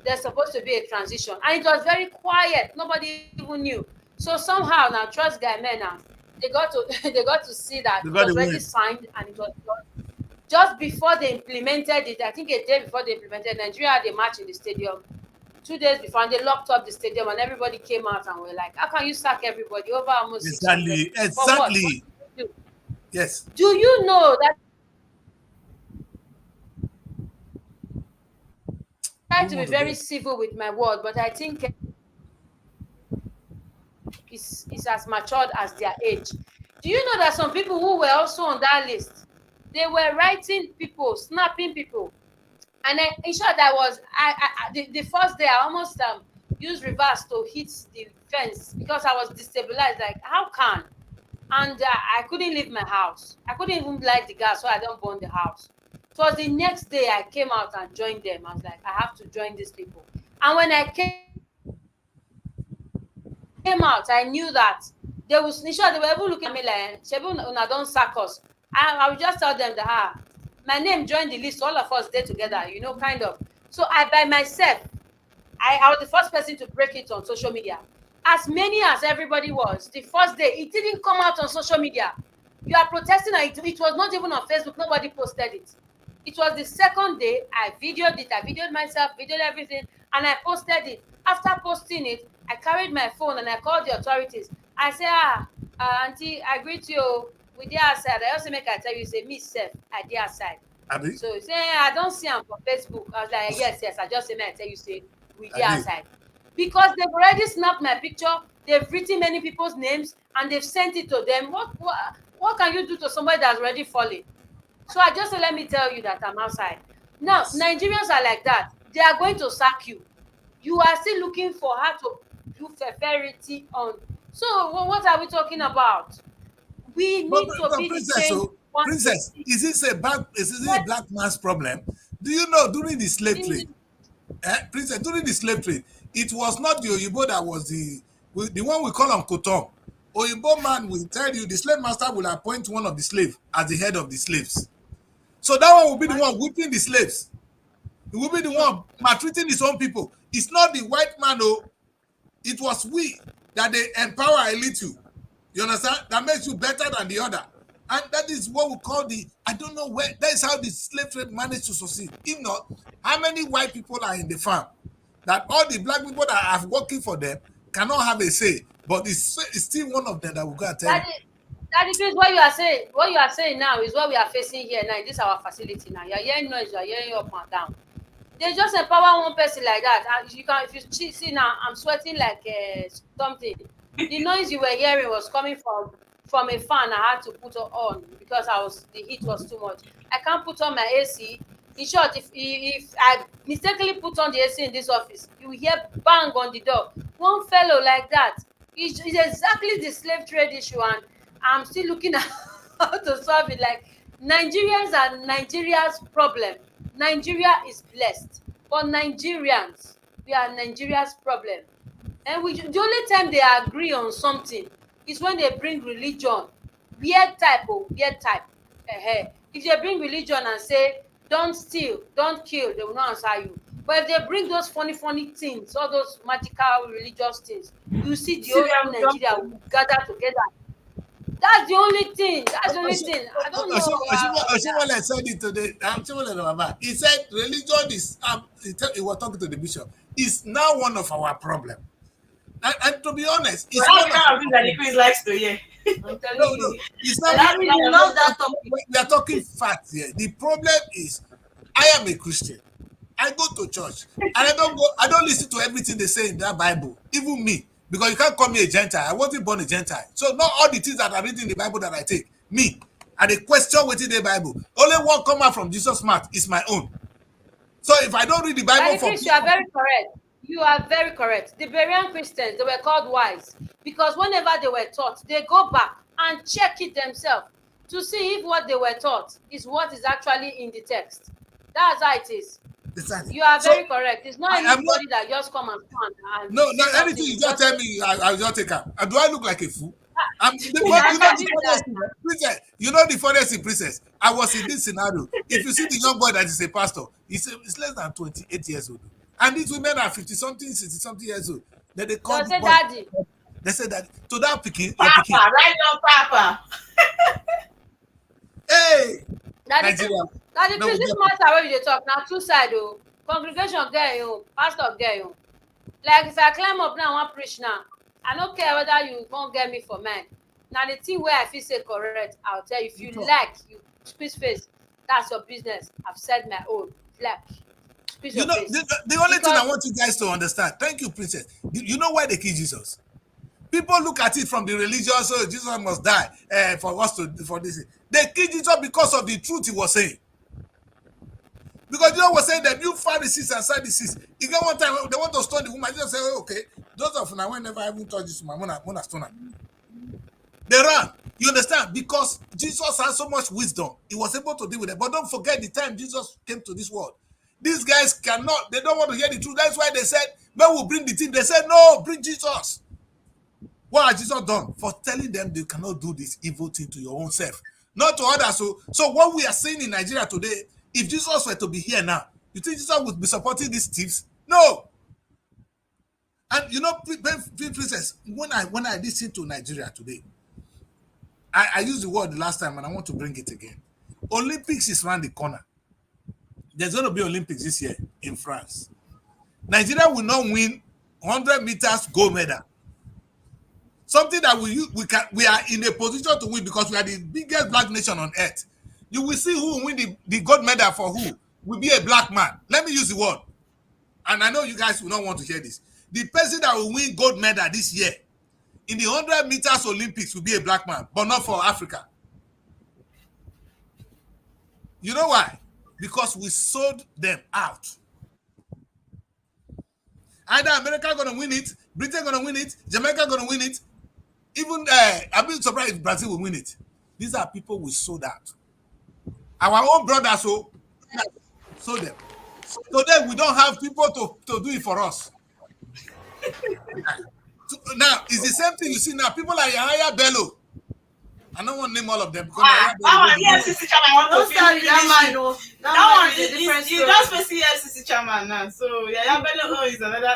there's supposed to be a transition. And it was very quiet. Nobody even knew. So somehow now, trust guy men now, they got to they got to see that They it got was the already win. signed and it was done. Just before they implemented it, I think a day before they implemented, Nigeria had a match in the stadium. 2 days before, and they locked up the stadium, and everybody came out and were like, "How can you sack everybody over almost 600 Exactly. people? For what? What Exactly. did you do?" Yes. Do you know that I try to be very civil with my word, but I think is as matured as their age. Do you know that some people who were also on that list, they were writing people, snapping people, and then in short, the first day I almost used reverse to hit the fence because I was destabilized. Like, how can? And I couldn't leave my house. I couldn't even light the gas so I don't burn the house. It was the next day I came out and joined them. I was like, I have to join these people. And when I came out, I knew that they was in short, they were even looking at me like, Shebu, una don't sack us. I would just tell them that my name joined the list, all of us there together, kind of. So I by myself, I was the first person to break it on social media. As many as everybody was, the first day, it didn't come out on social media. You are protesting, and it was not even on Facebook, nobody posted it. It was the second day, I videoed myself, videoed everything, and I posted it. After posting it, I carried my phone and I called the authorities. I said, auntie, I greet you. We dey outside. I also make I tell you, say, me sef, I dey outside. Abi? So you say, I don't see am for Facebook. I was like, yes, I just say, I tell you, say, we dey outside. Because they've already snapped my picture, they've written many people's names, and they've sent it to them. What can you do to somebody that's already fallen? So I just say, let me tell you that I'm outside. Now, Nigerians are like that. They are going to sack you. You are still looking for how to do severity on. So what are we talking about? We need to be the change. Princess, is this a black man's problem? Do you know during the slave trade, Princess, during the slave trade, it was not the Oyibo that was the one we call on Koton. Oyibo man will tell you the slave master will appoint one of the slaves as the head of the slaves. So that one will be the one whipping the slaves. He will be the one maltreating his own people. It's not the white man, oh. It was we that they empower a little. You understand? That makes you better than the other. And that is what we call I don't know where, that is how the slave trade managed to succeed. If not, how many white people are in the farm? That all the black people that are working for them cannot have a say. But it's still one of them that will go and tell you. That is what you are saying now is what we are facing here now. This is our facility now. You are hearing noise, you are hearing up and down. They just empower one person like that, and you can, if you see now, I'm sweating like something. The noise you were hearing was coming from a fan I had to put on because the heat was too much. I can't put on my AC. In short, if I mistakenly put on the AC in this office, you will hear bang on the door. One fellow like that, it's exactly the slave trade issue, and I'm still looking at how to solve it. Like, Nigerians are Nigeria's problem. Nigeria is blessed, but Nigerians, we are Nigeria's problem. And the only time they agree on something is when they bring religion. Weird type, weird type. If they bring religion and say, don't steal, don't kill, they will not answer you. But if they bring those funny things, all those magical religious things, you see the whole Nigeria will gather together. That's the only thing. That's the only thing. I don't know. Oshimole said it today. He said religion is, he was talking to the bishop, is now one of our problems. And to be honest, it's one kind of thing that the Queen likes to hear. I'm telling you. It's not. I really love that topic. We are talking facts here. The problem is, I am a Christian. I go to church and I don't listen to everything they say in that Bible, even me, because you can't call me a Gentile. I wasn't born a Gentile. So not all the things that are written in the Bible that I take, me, and the question within the Bible, only one come out from Jesus' mouth is my own. So if I don't read the Bible for you are very correct. You are very correct. The Berean Christians, they were called wise because whenever they were taught, they go back and check it themselves to see if what they were taught is what is actually in the text. That's how it is. Exactly. You are very correct. It's not anybody that just come and stand. And no, anything you just tell me, I'll just take up. Do I look like a fool? You know the funniest thing, Princess. I was in this scenario. If you see the young boy that is a pastor, he's less than 28 years old. And these women are 50-something, 60-something years old. Then they call the daddy. They say that to that picking. Papa, right on, Papa. Hey, Nigeria. Now the this matter where you talk now two sides though. Congregation get you, pastor get you. Like if I climb up now, I want preach now. I don't care whether you won't get me for mine. Now the thing where I feel say correct, I'll tell you. If you like, you squeeze face. That's your business. I've said my own. Like, you know, the only thing I want you guys to understand. Thank you, Princess. You know why they kill Jesus? People look at it from the religious. So Jesus must die for us for this. They kill Jesus because of the truth he was saying. Because Jesus was saying that you Pharisees and Sadducees, you get one time they want to stone the woman. Jesus say, oh, okay, those of now whenever I even touch this woman, I'm gonna stone her. They ran. You understand? Because Jesus has so much wisdom, he was able to deal with it. But don't forget the time Jesus came to this world. These guys cannot, they don't want to hear the truth. That's why they said, when we bring the team, they said, no, bring Jesus. What has Jesus done? For telling them they cannot do this evil thing to your own self, not to others. So what we are seeing in Nigeria today, if Jesus were to be here now, you think Jesus would be supporting these thieves? No. And you know, Princess, when I listen to Nigeria today, I used the word last time and I want to bring it again. Olympics is around the corner. There's going to be Olympics this year in France. Nigeria will not win 100 meters gold medal. Something that we are in a position to win because we are the biggest black nation on earth. You will see who will win the gold medal for who will be a black man. Let me use the word. And I know you guys will not want to hear this. The person that will win gold medal this year in the 100 meters Olympics will be a black man, but not for Africa. You know why? Because we sold them out. Either America going to win it, Britain going to win it, Jamaica going to win it. Even I've been surprised if Brazil will win it. These are people we sold out. Our own brothers sold them. So then we don't have people to do it for us. Now, it's the same thing you see now. People like Yahaya Bello. I don't want to name all of them because EFCC chairman want to finish that one is a different story. You just face EFCC chairman now. So Yahaya Bello is another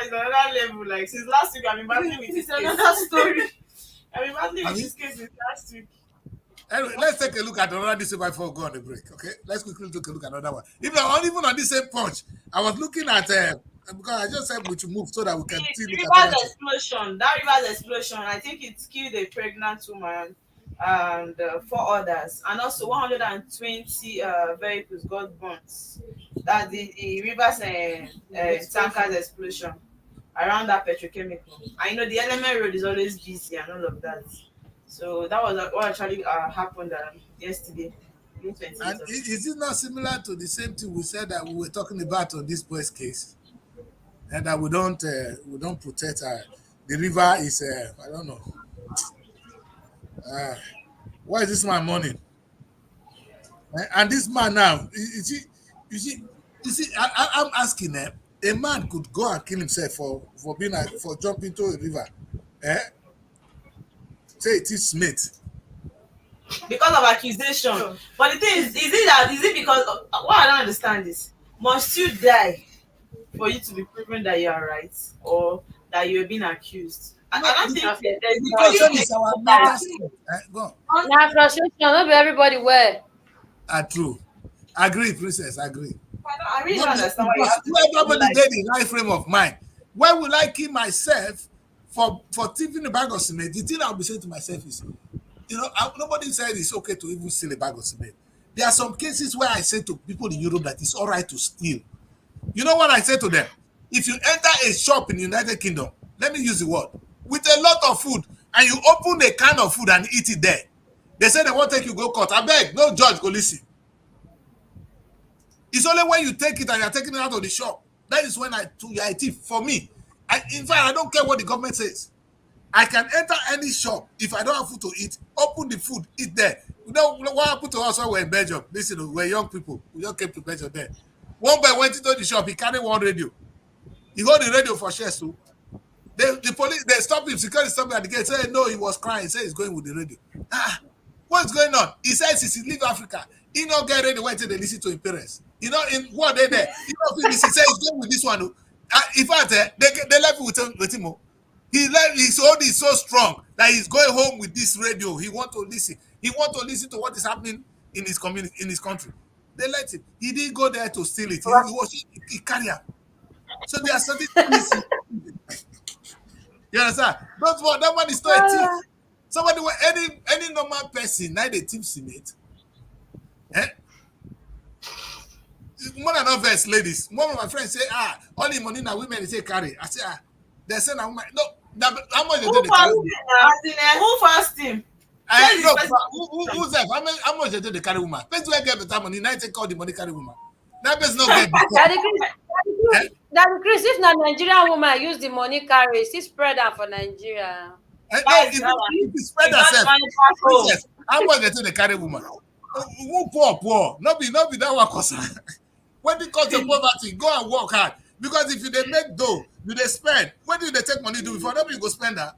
level. Like since last week, I've been battling with this another story. I've been battling with this case since last week. Anyway, let's take a look at another newspaper before we go on the break. Okay, let's quickly take a look at another one. Even on this same punch, I was looking at because I just said we should move so that we can see. River's explosion. That river's explosion. I think it killed a pregnant woman and 4 others, and also 120 vehicles got burnt. that the rivers tankers explosion around that petrochemical. I know the element road is always busy and all of that. So that was what actually happened yesterday, May And 28th of is it not similar to the same thing we said that we were talking about on this boy's case, and that we don't protect the river is I don't know. Uh, why is this man money? And this man now, you see, you see, I'm asking, a man could go and kill himself for being for jumping into a river, eh? Say it is Smith. because of accusation. But the thing is it because what I don't understand is must you die for you to be proven that you are right or that you are being accused? I don't think there's The no question is our mental state. Go on. Now frustration, not be everybody well. True. Agree, princess. Agree. I really No, don't understand why you because have to take everybody like did the right frame of mind. Why would I kill myself for thieving a bag of cement? The thing I'll be saying to myself is, nobody said it's okay to even steal a bag of cement. There are some cases where I say to people in Europe that it's all right to steal. You know what I say to them? If you enter a shop in the United Kingdom, let me use the word, with a lot of food, and you open a can of food and eat it there, they say they won't take you go court. I beg, no judge go listen. It's only when you take it and you're taking it out of the shop. That is when you're a thief. For me, in fact, I don't care what the government says. I can enter any shop if I don't have food to eat, open the food, eat there. You know what happened to us when we were in Belgium? Listen, we're young people. We just came to Belgium there. One boy went into the shop, he carried one radio. He got the radio for shares too. The police, they stopped him, security stopped him at the gate, said no, he was crying, he said he's going with the radio. What's going on? He says he leave Africa. He not get ready when they listen to his parents. You know, in what they there, he not finish. He says he's going with this one. In fact, they left with him. He left. His hold is so strong that he's going home with this radio. He want to listen. He want to listen to what is happening in his community, in his country. They let him. He didn't go there to steal it. He carry out. So there are certain things. You understand? That one is not a thief. Somebody, any normal person, now they thief cement. Eh? More than obvious, ladies. One of my friends say, all the money now women they say carry. I say, they say now women. No, how much they do they carry? Who first him? Who's that? How much they do they carry woman? First we get better money, now take all the money carry woman. That person not get That Chris, if na Nigerian woman use the money carry, she spread am for Nigeria. If spread herself, how much they do they carry woman? Who poor? Not be that one concern. When it comes to poverty, go and work hard. Because if you they make dough, you they spend. When do they take money do before? Nobody go spend that.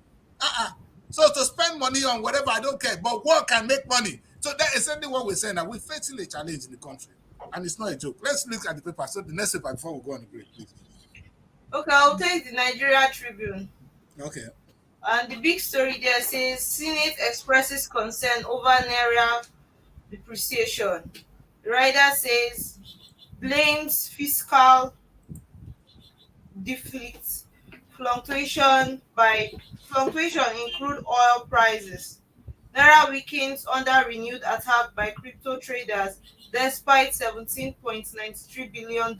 So to spend money on whatever, I don't care. But work and make money. So that is essentially what we're saying. That we're facing a challenge in the country. And it's not a joke. Let's look at the paper. So the next paper before we go on the break, please. Okay, I'll take the Nigeria Tribune. Okay. And the big story there says Senate expresses concern over Naira depreciation. The writer says blames fiscal deficit fluctuation in crude oil prices. Naira weakens under renewed attack by crypto traders despite $17.93 billion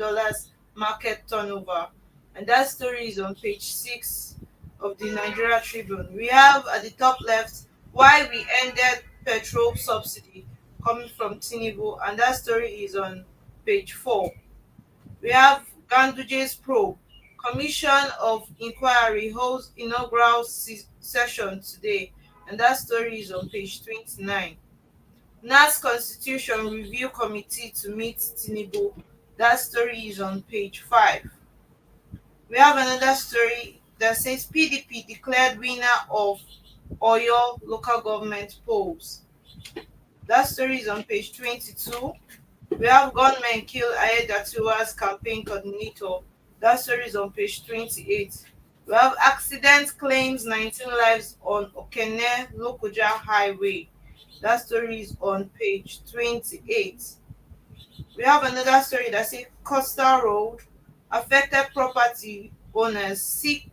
market turnover. And that story is on page 6 of the Nigeria Tribune. We have at the top left why we ended petrol subsidy coming from Tinubu, and that story is on page 4. We have Ganduje's probe. Commission of Inquiry holds inaugural session today, and that story is on page 29. NAS Constitution Review Committee to meet Tinubu. That story is on page 5. We have another story that says PDP declared winner of Oyo local government polls. That story is on page 22. We have gunmen kill Ayedatiwa's campaign coordinator. That story is on page 28. We have accident claims 19 lives on Okene Lokoja Highway. That story is on page 28. We have another story that says Coastal Road affected property owners seek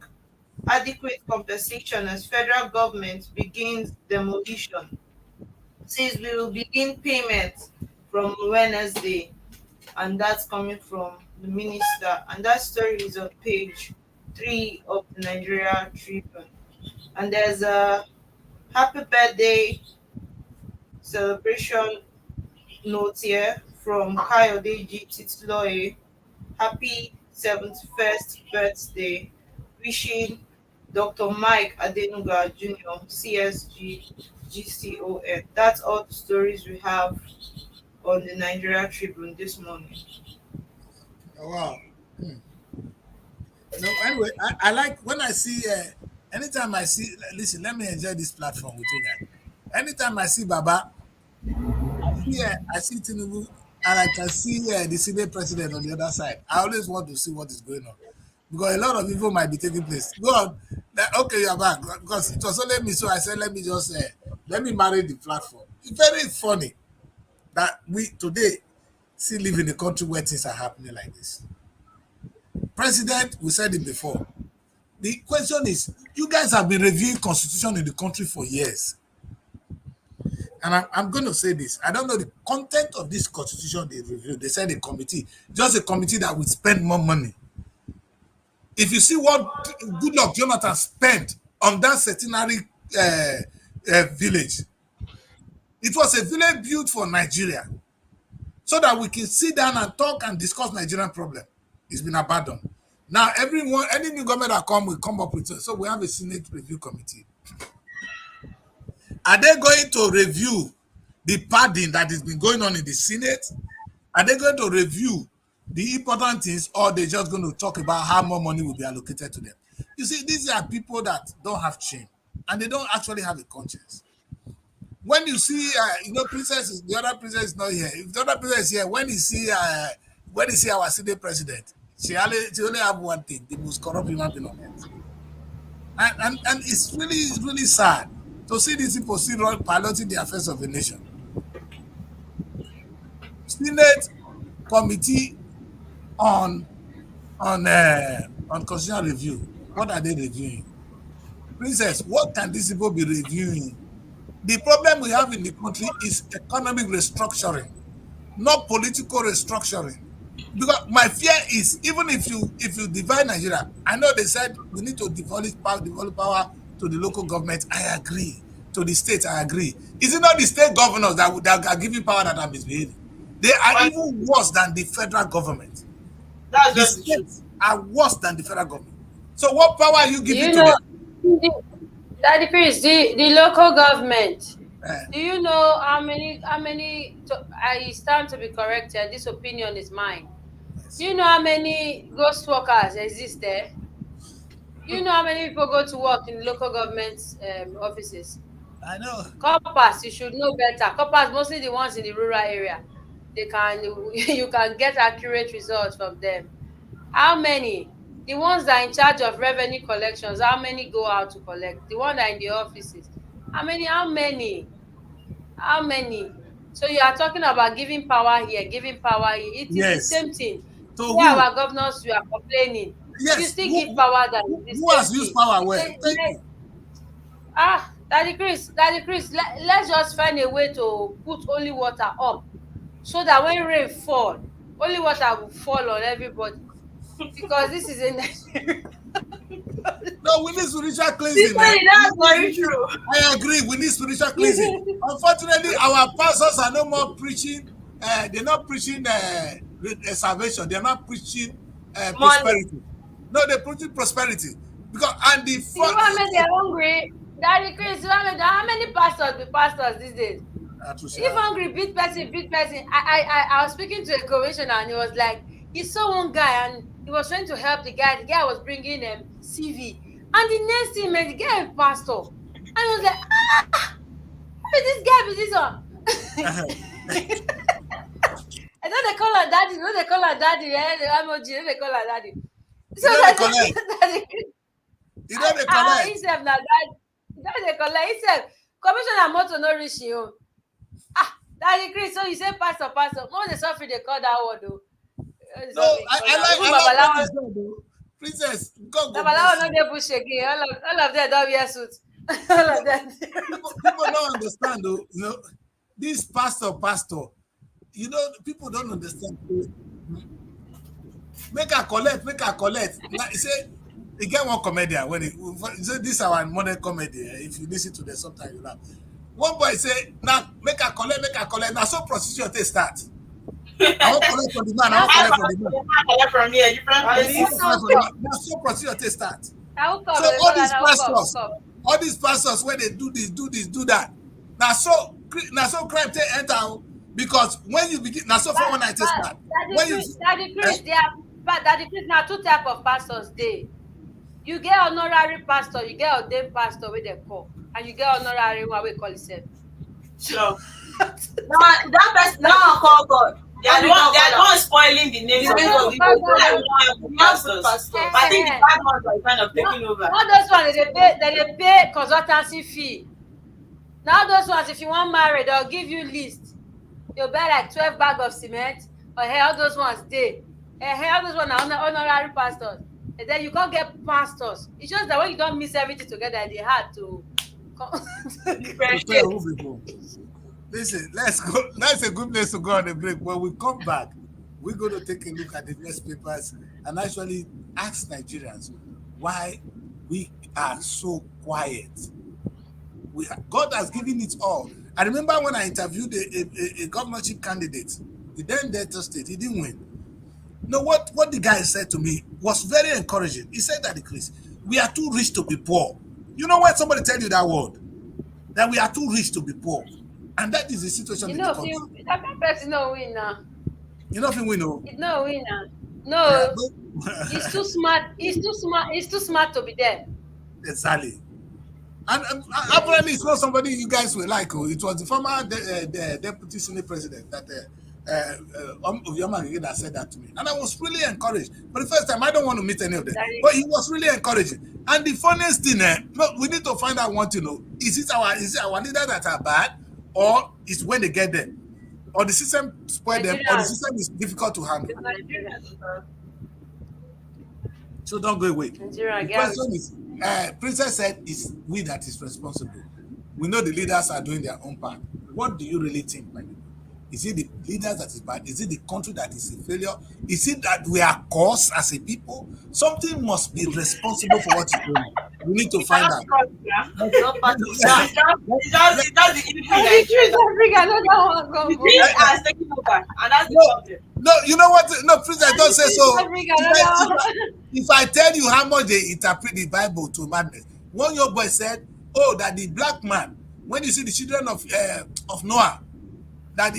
adequate compensation as federal government begins demolition. Says we will begin payment from Wednesday. and that's coming from the minister. And that story is on page 3 of the Nigeria Tribune. And there's a happy birthday celebration note here from Kayode G. Titiloye. Happy 71st birthday. Wishing Dr. Mike Adenuga Jr., CSG, GCON. That's all the stories we have on the Nigeria Tribune this morning. Oh, wow. No, anyway, I like when I see, anytime I see, listen, let me enjoy this platform with you guys. Anytime I see Baba, I see Tinubu, and I can see the Senate president on the other side. I always want to see what is going on because a lot of people might be taking place. Go on. Okay, you're back because it was only me, so I said, let me just let me marry the platform. It's very funny that we today still live in a country where things are happening like this. President, we said it before. The question is, you guys have been reviewing constitution in the country for years. And I'm going to say this. I don't know the content of this constitution they reviewed. They said a committee, just a committee that would spend more money. If you see what Goodluck Jonathan spent on that centenary village, it was a village built for Nigeria so that we can sit down and talk and discuss Nigerian problem. It's been abandoned. Now, everyone, any new government that come will come up with it. So we have a Senate review committee. Are they going to review the padding that has been going on in the Senate? Are they going to review the important things, or are they just going to talk about how more money will be allocated to them? You see, these are people that don't have shame, and they don't actually have a conscience. When you see, the other princess is not here. If the other princess is here, when you see our Senate president, she only have one thing: the most corrupt human being on earth. And it's really sad to see these people still piloting the affairs of the nation. Senate committee on constitutional review. What are they reviewing? Princess, what can these people be reviewing? The problem we have in the country is economic restructuring, not political restructuring. Because my fear is, even if you divide Nigeria, I know they said we need to develop power to the local government. I agree. To the state, I agree. Is it not the state governors that are giving power that are misbehaving? They are even worse than the federal government. That's The just the truth. states are worse than the federal government. So what power are you giving to them? Daddy Chris, the local government. Eh. Do you know how many? I stand to be corrected. This opinion is mine. Do you know how many ghost workers exist there? Do you know how many people go to work in local government offices? I know. Coppers, you should know better. Coppers, mostly the ones in the rural area. You can get accurate results from them. How many? The ones that are in charge of revenue collections, how many go out to collect? The ones that are in the offices, how many? How many? How many? So you are talking about giving power here, giving power here. It is Yes. the same thing. So Where who? our governors, we are complaining. Yes. You still Who- give power that who- is who the has same used thing. power well? Say- Thank you. Daddy Chris, let's just find a way to put holy water up so that when rain fall, holy water will fall on everybody. Because this is in Nigeria. No, we need spiritual cleansing. Man. That's very true. I agree. We need spiritual cleansing. Unfortunately, our pastors are no more preaching. They're not preaching salvation. They're not preaching prosperity. No, they're preaching prosperity. Because and the You want me they're hungry? Daddy Chris, you want me how many pastors be pastors these days? If hungry, beat person. I was speaking to a commissioner and he was like, he saw one guy and he was trying to help the guy. The guy was bringing CV. And the next thing, man, the guy is pastor. And he was like, who is this guy with this one? I know they call her daddy. No, they call her daddy. The emoji. No, they call her daddy. So daddy. You know they collect. Himself now, that they collect himself. Commissioner Moto no reach you. Daddy Chris, so you say pastor. More the suffering they call that word though. No, I like what Princess, God go Babalawo bless no dey push again. All of them don't wear suit. All of them. people don't understand though. You know, this pastor, You know, people don't understand. Make her collect, make her collect. Now, he say, he get one comedian when he say this our modern comedy. If you listen to the sometimes you laugh. One boy say, now make her collect, make her collect. Now so prostitution they start. I won't collect from the man, I won't collect from the man. Collect from here, different I places. won't collect from the man. Now so prostitution they start. So all these pastors when they do this, do that. Now so crime they enter because when you begin now so 419 start. When you now two type of pastors dey. You get honorary pastor, you get ordained pastor wey dem call, and you get honorary one wey call himself. Sure. That person now call God. They are the one spoiling the names of the people. Pastors. I think the bad ones are kind of taking over. All those ones they pay consultancy fee. Now those ones, if you want married, they'll give you list. You'll buy like 12 bags of cement. Or hey, all those ones they. Hey, all those ones are honorary pastors. And then you can't get pastors. It's just that when you don't mix everything together, they hard to Listen, let's go. That's a good place to go on the break. When we come back, we're going to take a look at the newspapers and actually ask Nigerians why we are so quiet. God has given it all. I remember when I interviewed a governorship candidate, the then Delta State, he didn't win. No, what the guy said to me was very encouraging. He said that, Chris, we are too rich to be poor. You know when somebody tell you that word? That we are too rich to be poor. And that is the situation in the country. That person no win now. You know if you win, no? It's no win now. No. He's too smart. He's too smart to be there. Exactly. And apparently it's not somebody you guys will like. It was the former deputy Senate president that Yoma that said that to me. And I was really encouraged. For the first time, I don't want to meet any of them. But he was really encouraging. And the funniest thing, we need to find out one to know. Is it our leaders that are bad? Or is when they get there? Or the system spoil them, or the system is difficult to handle. So don't go away. The question is, Princess said it's we that is responsible. We know the leaders are doing their own part. What do you really think, my people? Is it the leaders that is bad? Is it the country that is a failure? Is it that we are cursed as a people? Something must be responsible for what is going on. We need to find out. No, you know what? No, please, I don't say so. If I tell you how much they interpret the Bible to madness, one young boy said, "Oh, that the black man, when you see the children of Noah, that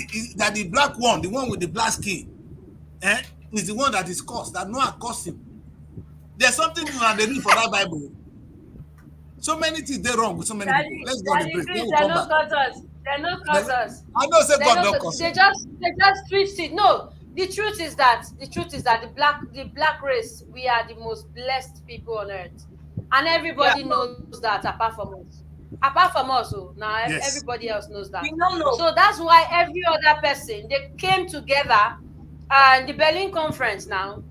the black one, the one with the black skin, is the one that is cursed. That Noah cursed him. There's something they need for that Bible." So many things they're wrong with so many people. Let's go to the break. They're not cursors. They're not cursors. I know say God don't curse. They just twist it. No, the truth is that the black race, we are the most blessed people on earth, and everybody knows that apart from us. Apart from us, now everybody else knows that. We don't know. So that's why every other person they came together, and the Berlin Conference now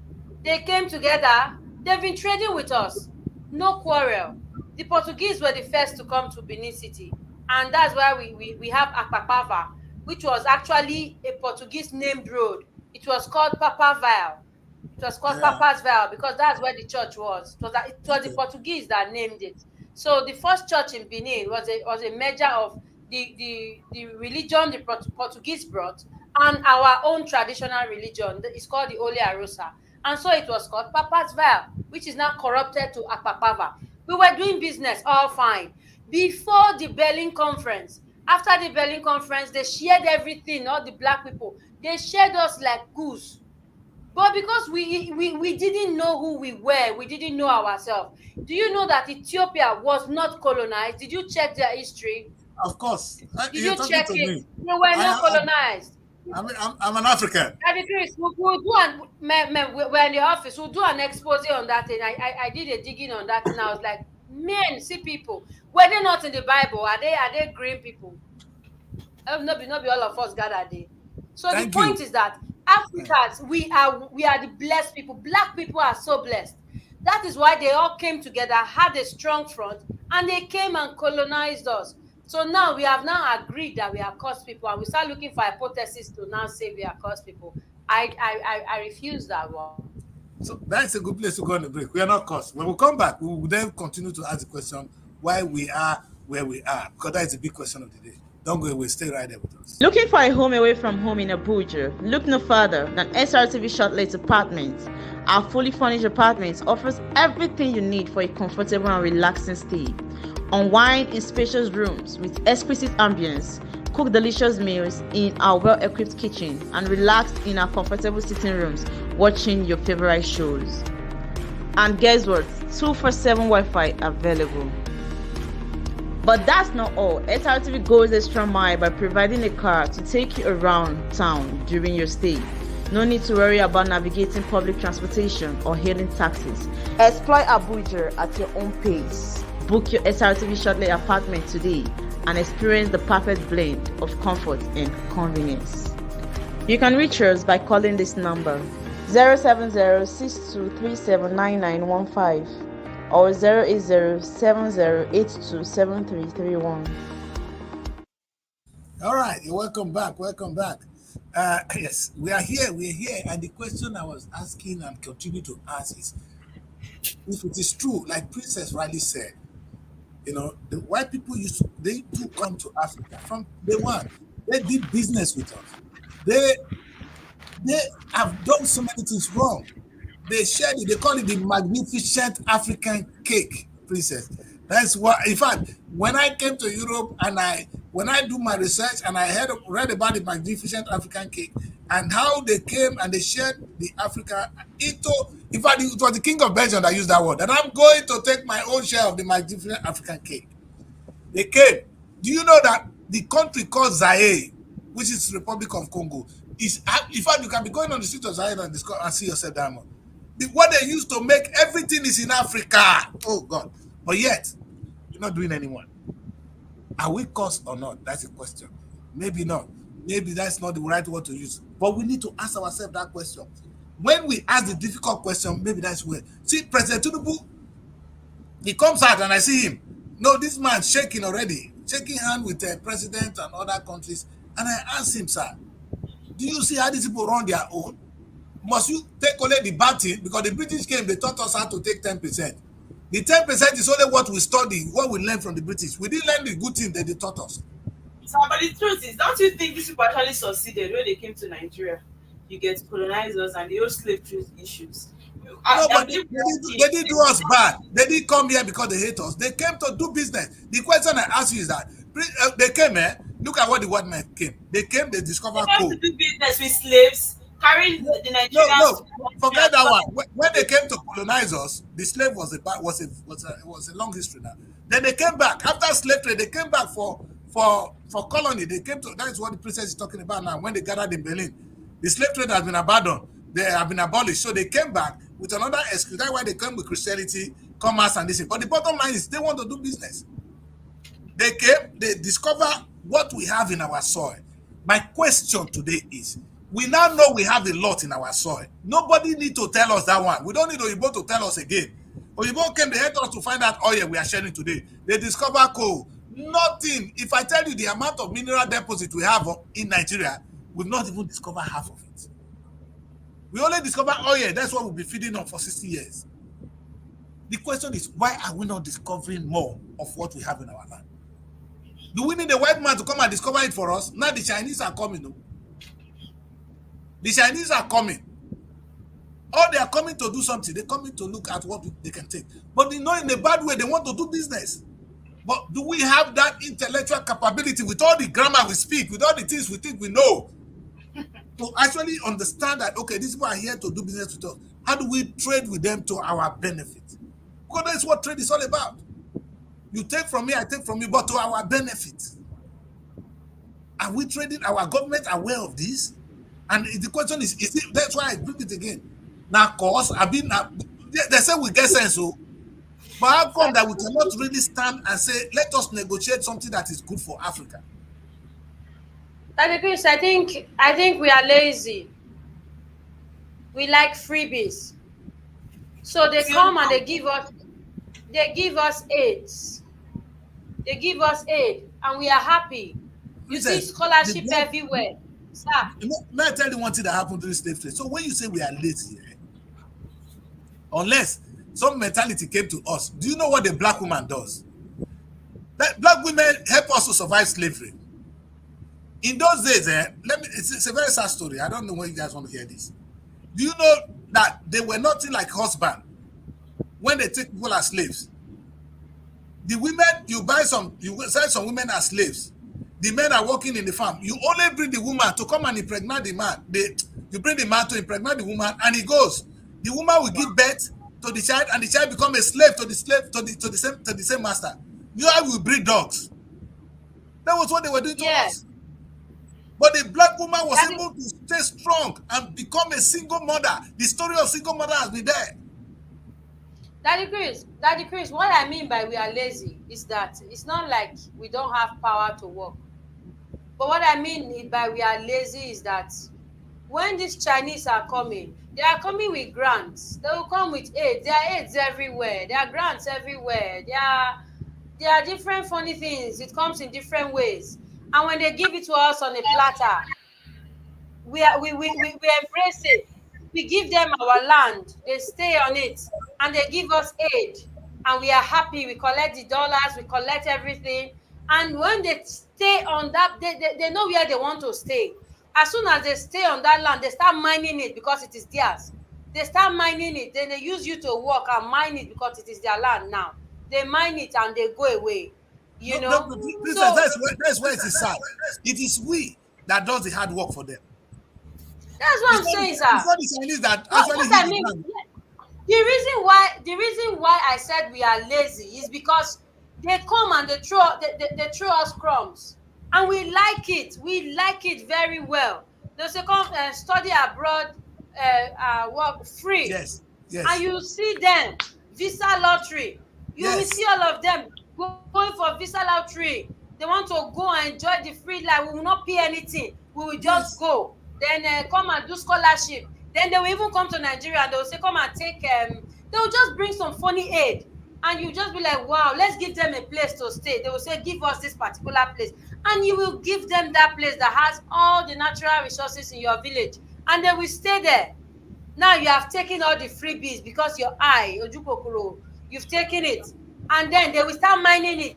they came together. They've been trading with us, no quarrel. The Portuguese were the first to come to Benin City, and that's why we have Akpakpava, which was actually a Portuguese named road. It was called Papa Vale. It was called Papa's Vale because that's where the church was. It was the Portuguese that named it. So the first church in Benin was a measure of the religion the Portuguese brought and our own traditional religion. It's called the Holy Arosa. And so it was called Papa's Vale, which is now corrupted to Akpakpava. We were doing business all fine. Before the Berlin Conference, after the Berlin Conference, they shared everything, all the black people. They shared us like goose. But because we didn't know who we were, we didn't know ourselves. Do you know that Ethiopia was not colonized? Did you check their history? Of course. Did you check it? They were not colonized. I'm an African. Chris, we'll do we're in the office. We'll do an expose on that thing. I did a digging on that, and I was like, man, see people. Were they not in the Bible? Are they green people? Not be all of us gathered there. So the point is that Africans, we are the blessed people. Black people are so blessed. That is why they all came together, had a strong front, and they came and colonized us. So now we have now agreed that we are cost people, and we start looking for hypotheses to now say we are cost people. I refuse that one. So that's a good place to go on the break. We are not cost. When we come back, we will then continue to ask the question why we are where we are, because that is the big question of the day. Don't go away. Stay right there with us. Looking for a home away from home in Abuja? Look no further than SRTV Shortlet Apartments. Our fully furnished apartments offers everything you need for a comfortable and relaxing stay. Unwind in spacious rooms with exquisite ambience. Cook delicious meals in our well-equipped kitchen and relax in our comfortable sitting rooms watching your favorite shows. And guess what? 247 Wi-Fi available. But that's not all. SRTV goes extra mile by providing a car to take you around town during your stay. No need to worry about navigating public transportation or hailing taxis. Explore Abuja at your own pace. Book your SRTV Shortlet apartment today and experience the perfect blend of comfort and convenience. You can reach us by calling this number 070-6237-9915 or 080-7082-7331. All right, you're welcome back. Welcome back. Yes, we're here, and the question I was asking and continue to ask is, if it is true, like Princess rightly said, the white people they do come to Africa from day one. They did business with us. They have done so many things wrong. They shared it. They call it the magnificent African cake, Princess. That's what. In fact, when I came to Europe and when I do my research and I read about the magnificent African cake and how they came and they shared the Africa into. In fact, it was the King of Belgium that used that word. And I'm going to take my own share of the magnificent African cake. They came. Do you know that the country called Zaire, which is Republic of Congo, is, in fact, you can be going on the street of Zaire and see yourself diamond. What they used to make everything is in Africa. Oh God! But yet, you're not doing anyone. Are we cost or not? That's a question. Maybe not. Maybe that's not the right word to use. But we need to ask ourselves that question. When we ask the difficult question, maybe that's where. See, President Tinubu, he comes out and I see him. No, this man shaking already, shaking hand with the president and other countries. And I ask him, sir, do you see how these people run their own? Must you take only the bad thing? Because the British came, they taught us how to take 10%. The 10% is only what we study, what we learn from the British. We didn't learn the good thing that they taught us. So, but the truth is, don't you think these people actually succeeded when they came to Nigeria? You get colonizers and the old slave trade issues. No, but they didn't do us bad. They didn't come here because they hate us. They came to do business. The question I ask you is that they came here. Look at what the white men came. They came, they discovered coal. To do business with slaves, carrying the Nigerians. No, forget that one. When they came to colonize us, the slave was a long history now. Then they came back after slave trade. They came back for colony. They came to. That is what the princess is talking about now. When they gathered in Berlin, the slave trade has been abandoned. They have been abolished. So they came back with another excuse. That's why they came with Christianity, commerce, and this. But the bottom line is they want to do business. They came. They discover what we have in our soil. My question today is, we now know we have a lot in our soil. Nobody need to tell us that one. We don't need Oyibo to tell us again. Oyibo came, they helped us to find out oil we are sharing today. They discover coal. Nothing. If I tell you the amount of mineral deposit we have in Nigeria, we've not even discovered half of it. We only discover oil. That's what we'll be feeding on for 60 years. The question is, why are we not discovering more of what we have in our land? Do we need a white man to come and discover it for us? Now the Chinese are coming. No? The Chinese are coming. Or they are coming to do something. They're coming to look at what they can take. But they know in a bad way, they want to do business. But do we have that intellectual capability with all the grammar we speak, with all the things we think we know, to actually understand that, okay, these people are here to do business with us. How do we trade with them to our benefit? Because that's what trade is all about. You take from me, I take from you, but to our benefit. Are we trading? Our government aware of this? And the question is it, that's why I bring it again. Now, of course, they say we get sense, so, but how come that we cannot really stand and say, let us negotiate something that is good for Africa? Chris, I think we are lazy. We like freebies. So they come and they give us aids. They give us aid, and we are happy. You see Princess, the scholarship black, everywhere. Sir, may I tell you one thing that happened during slave trade? So when you say we are lazy, unless some mentality came to us, do you know what the black woman does? That black women help us to survive slavery. In those days, it's a very sad story. I don't know when you guys want to hear this. Do you know that they were nothing like husband when they take people as slaves? The women, you sell some women as slaves. The men are working in the farm. You only bring the woman to come and impregnate the man. You bring the man to impregnate the woman, and he goes. The woman will give birth to the child, and the child become a slave to the same master. You know how we breed dogs. That was what they were doing to us. But the black woman was able to stay strong and become a single mother. The story of single mother has been there. Daddy Chris, what I mean by we are lazy is that it's not like we don't have power to work. But what I mean by we are lazy is that when these Chinese are coming, they are coming with grants. They will come with aid. There are aids everywhere. There are grants everywhere. There are different funny things. It comes in different ways. And when they give it to us on a platter, we embrace it. We give them our land. They stay on it, and they give us aid. And we are happy. We collect the dollars. We collect everything. And when they stay on that, they know where they want to stay. As soon as they stay on that land, they start mining it because it is theirs. They start mining it. Then they use you to work and mine it because it is their land now. They mine it and they go away. You know? So, that's where it is sad. It is we that does the hard work for them. That's what I'm saying, sir. It's not the Chinese that actually what I mean, the reason why I said we are lazy is because they come and they throw us crumbs, and we like it. We like it very well. They say come study abroad, work free. Yes. And you see them visa lottery. You will see all of them going for visa lottery. They want to go and enjoy the free life. We will not pay anything. We will just go. Then come and do scholarship. Then they will even come to Nigeria and they will say, come and take, they will just bring some funny aid. And you just be like, wow, let's give them a place to stay. They will say, give us this particular place. And you will give them that place that has all the natural resources in your village. And they will stay there. Now you have taken all the freebies because your eye, Ojukokoro, you've taken it. And then they will start mining it.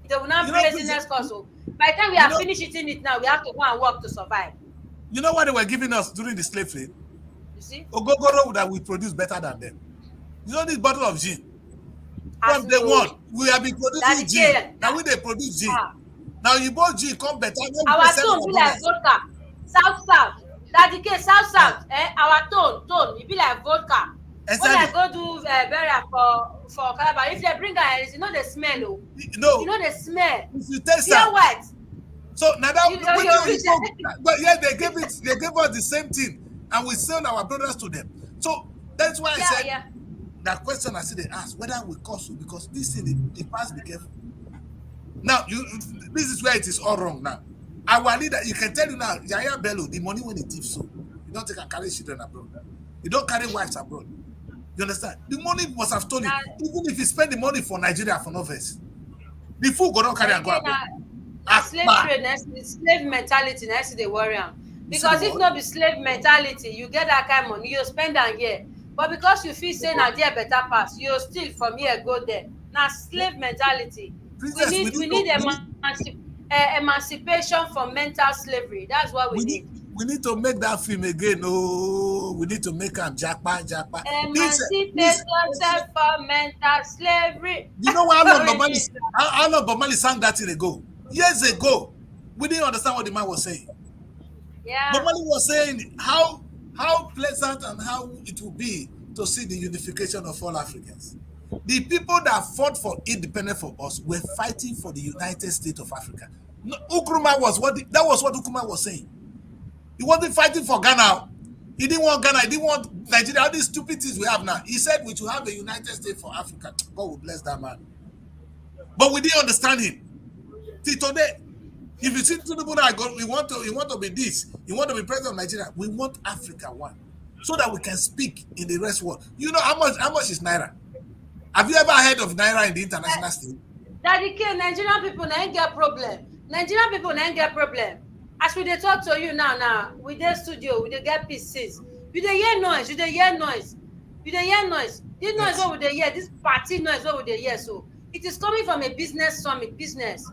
They will not be laziness also. By the time we have finished eating it now, we have to go and work to survive. You know what they were giving us during the slave trade? You see? Ogogoro that we produce better than them. You know this bottle of gin? From day one, we have been producing gin. Now we they produce gin. Now you bought gin, come better. Our tone be like vodka. South. That's the case, South. Our tone, it be like vodka. Exactly. When I go do burial for Calabar, if they bring her, you know the smell. No. You know the smell. If you taste that. White. So now that but yeah, they gave us the same thing, and we sell our brothers to them. So that's why I said that question. I said they ask whether we cost you because this thing the past be careful. Now this is where it is all wrong. Now our leader, you can tell you now, Yaya Bello, the money when he thief so you don't take and carry children abroad. You don't carry wives abroad. You understand? The money must have told you. Even if you spend the money for Nigeria for novice, the food go don't carry and go abroad. Slave trade, slave mentality, next they worry am. Because if not be slave mentality, you get that kind of money, you spend am here. But because you feel say na there better pass, you steal from here go there. Now slave mentality. Princess, we need emancipation from mental slavery. That's what we need. We need to make that film again. Oh, we need to make them japa. Emancipate yourself from mental slavery. You know how long Bob Marley sang that thing ago? Years ago. We didn't understand what the man was saying. Yeah. Bob Marley was saying how pleasant and how it will be to see the unification of all Africans. The people that fought for independence for us were fighting for the United States of Africa. Nkrumah was what Nkrumah was saying. He wasn't fighting for Ghana. He didn't want Ghana. He didn't want Nigeria. All these stupid things we have now. He said we should have a United States for Africa. God will bless that man. But we didn't understand him. Till today, if you see Tinubu now, we want to be this. You want to be president of Nigeria. We want Africa one, so that we can speak in the rest world. You know how much is Naira? Have you ever heard of Naira in the international stage? Daddy K, Nigerian people na ain't get problem. Nigerian people na ain't get problem. As we dey talk to you now, we dey studio, we dey get pieces. You dey hear noise, you dey hear noise. You dey hear noise. This noise what we dey hear, this party noise what we dey hear, so it is coming from a business summit, business.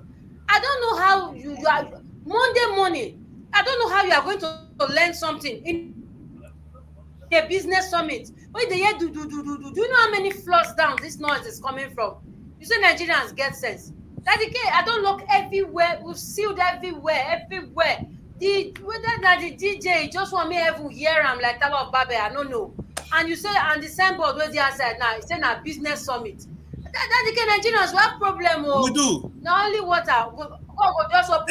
I don't know how you are Monday morning. I don't know how you are going to learn something in a business summit. When they hear do you know how many floors down this noise is coming from? You say Nigerians get sense. Daddy K, I don't look everywhere. We've sealed everywhere. Whether that the DJ just want me even hear him like Tower of Babel, I don't know. And you say on the signboard where they outside now, it's saying a business summit. Daddy K, Nigerians we have problem. Oh. We do. Not only water. God will just open.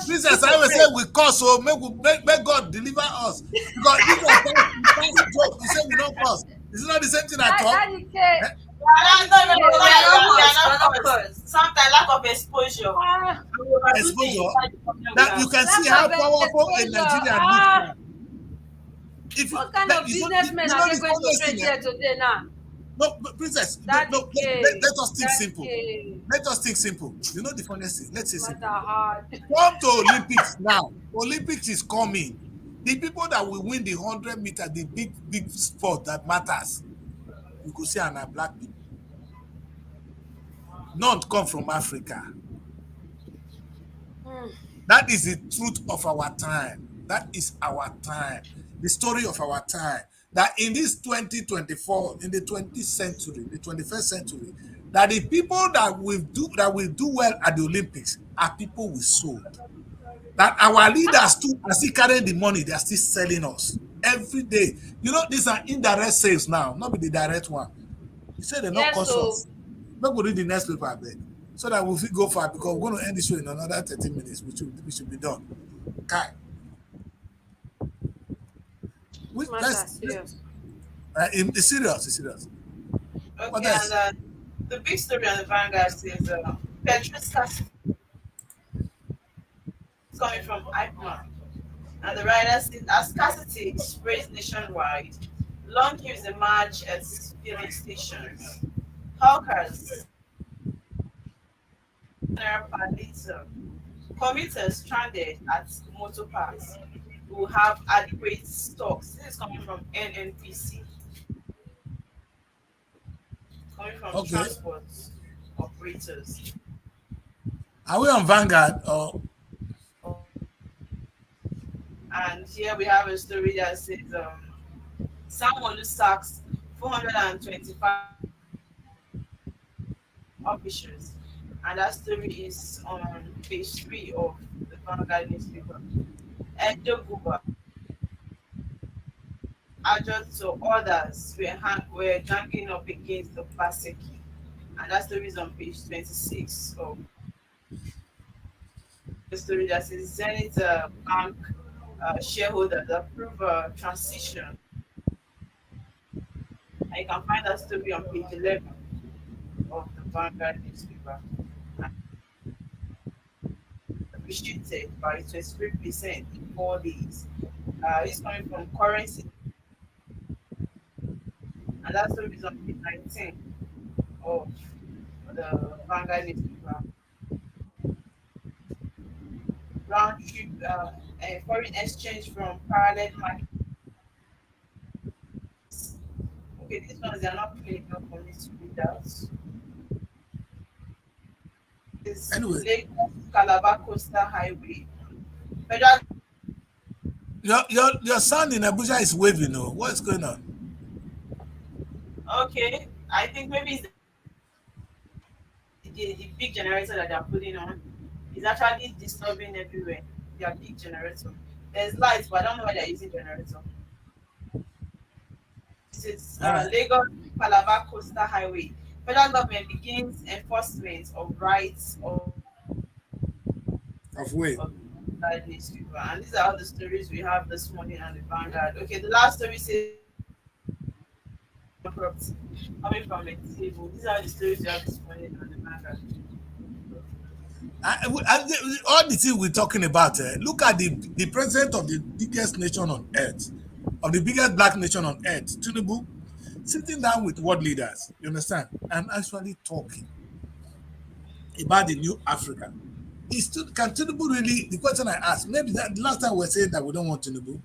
Princess, I will say we curse, so make God deliver us. Because this is joke. You say we don't curse. It's not the same thing at all. Daddy K. Sometimes lack of exposure. Exposure. Now you can see how powerful a Nigerian is. If what kind of businessmen are they going to trade here today now? No, Princess, let us think simple. Let us think simple. You know the funniest thing? Let's say simple. Come to Olympics now. Olympics is coming. The people that will win the 100 meters, the big sport that matters, you could see are black people. None come from Africa. That is the truth of our time. That is our time. The story of our time. That in this 2024, in the 20th century, the 21st century, that the people that will do well at the Olympics are people we sold. That our leaders too are still carrying the money, they are still selling us every day. You know, these are indirect sales now, not with the direct one. You say they're not cost us. Not going to read the next paper, I beg. So that we'll go far because we're going to end this show in another 30 minutes, which should be done. Okay. It's serious. Okay, and the big story on the Vanguard is petrol scarcity. It's coming from IPMA. And the writer says, as scarcity spreads nationwide, long queues emerge at filling stations. Hawkers, per liter. Commuters stranded at motor parks will have adequate stocks. This is coming from NNPC. Coming from transport operators. Are we on Vanguard or? And here we have a story that says someone who sacks 425 officials, and that story is on page 3 of the Vanguard newspaper. Edo Guba, adjunct to others were ganging up against the Paseki, and that story is on page 26 of the story that says Zenith Bank shareholders approve transition. And you can find that story on page 11 of the Vanguard newspaper. Appreciated by 23% in 4 days. It's coming from currency. And that story is on page 19 of the Vanguard newspaper. Round trip foreign exchange from parallel market. Okay, these ones they are not clear enough for me to read out. Anyway. Lagos Calabar Coastal Highway. Federal. Your son in Abuja is waving. No, what's going on? Okay, I think maybe it's the big generator that they are putting on is actually disturbing everywhere. Their big generator. There's lights, but I don't know why they're using generator. This is Lagos Calabar Coastal Highway. Federal government begins enforcement of rights of way. And these are all the stories we have this morning on the Vanguard. Okay, the last story says property coming from a table. These are the stories we have this morning on the Vanguard. All the things we're talking about, look at the president of the biggest nation on earth, of the biggest black nation on earth, Tinubu. sitting down with world leaders, you understand, and actually talking about the new Africa. Is still, can Tinubu really, the question I asked, maybe that last time we were saying that we don't want Tinubu,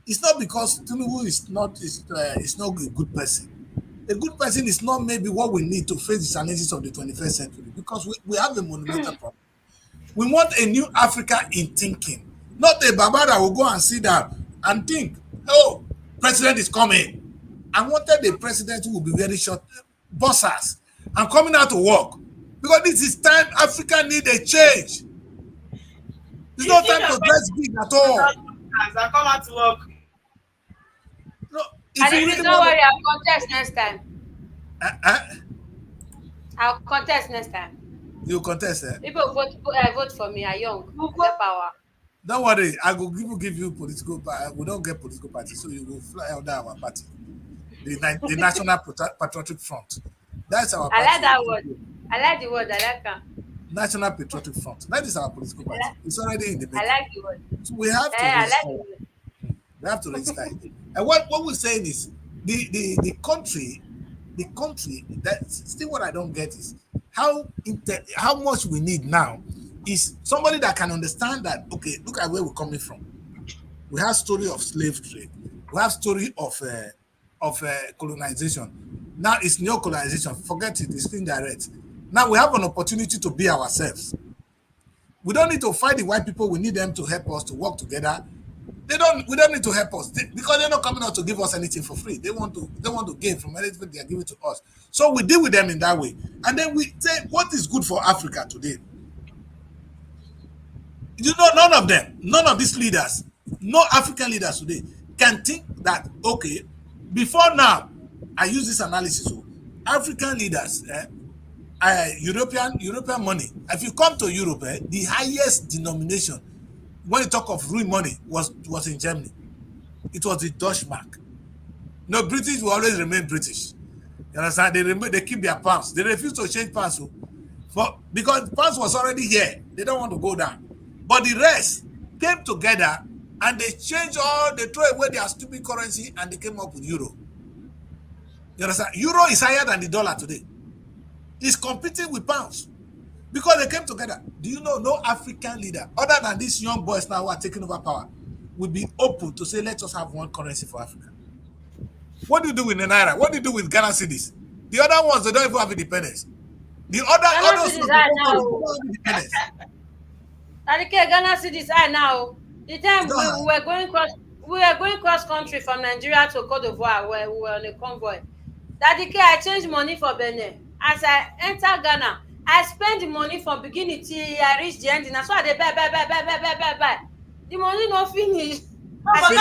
it's not because Tinubu is not a good person. A good person is not maybe what we need to face the challenges of the 21st century, because we have a monumental problem. We want a new Africa in thinking, not a Baba that will go and sit down and think, oh, president is coming. I wanted a president who will be very short, bossers, and coming out to work. Because this is time Africa need a change. There's no time to dress big at all. I come out to work. No, And if you don't worry, I'll contest next time. I'll contest next time. You contest, eh? People vote for me are young. Get power. Don't worry, I will give you political party. We don't get political party, so you will fly under our party. The National Patriotic Front. That's our party. I like that word. I like the word. I like that. National Patriotic Front. That is our political party. It's already in the making. I like the word. So we have to I like register. the word. We have to register it. And what we're saying is the country, that still what I don't get is how much we need now is somebody that can understand that, okay, look at where we're coming from. We have story of slave trade. We have story of colonization. Now it's neo-colonization. Forget it, it's indirect. Now we have an opportunity to be ourselves. We don't need to fight the white people. We need them to help us to work together. We don't need to help us because they're not coming out to give us anything for free. They want to gain from anything they are giving to us. So we deal with them in that way. And then we say, what is good for Africa today? You know, none of these leaders, no African leaders today can think that, okay, before now, I use this analysis. So African leaders, European money. If you come to Europe, the highest denomination when you talk of real money was in Germany. It was the Dutch mark. No, British will always remain British. You understand? They keep their pounds. They refuse to change pounds. Because pounds was already here. They don't want to go down. But the rest came together and they changed they threw away their stupid currency and they came up with euro. You understand? Euro is higher than the dollar today. It's competing with pounds because they came together. Do you know no African leader, other than these young boys now who are taking over power, would be open to say, let us have one currency for Africa? What do you do with the Naira? What do you do with Ghana cedis? The other ones, they don't even have independence. The other cedis are now. don't have independence. Ghana cedis are now. The time we were going cross country from Nigeria to Cote d'Ivoire, where we were on a convoy. I changed money for Benin. As I enter Ghana, I spend the money from beginning till I reach the end. That's why they buy. The money not finish. I think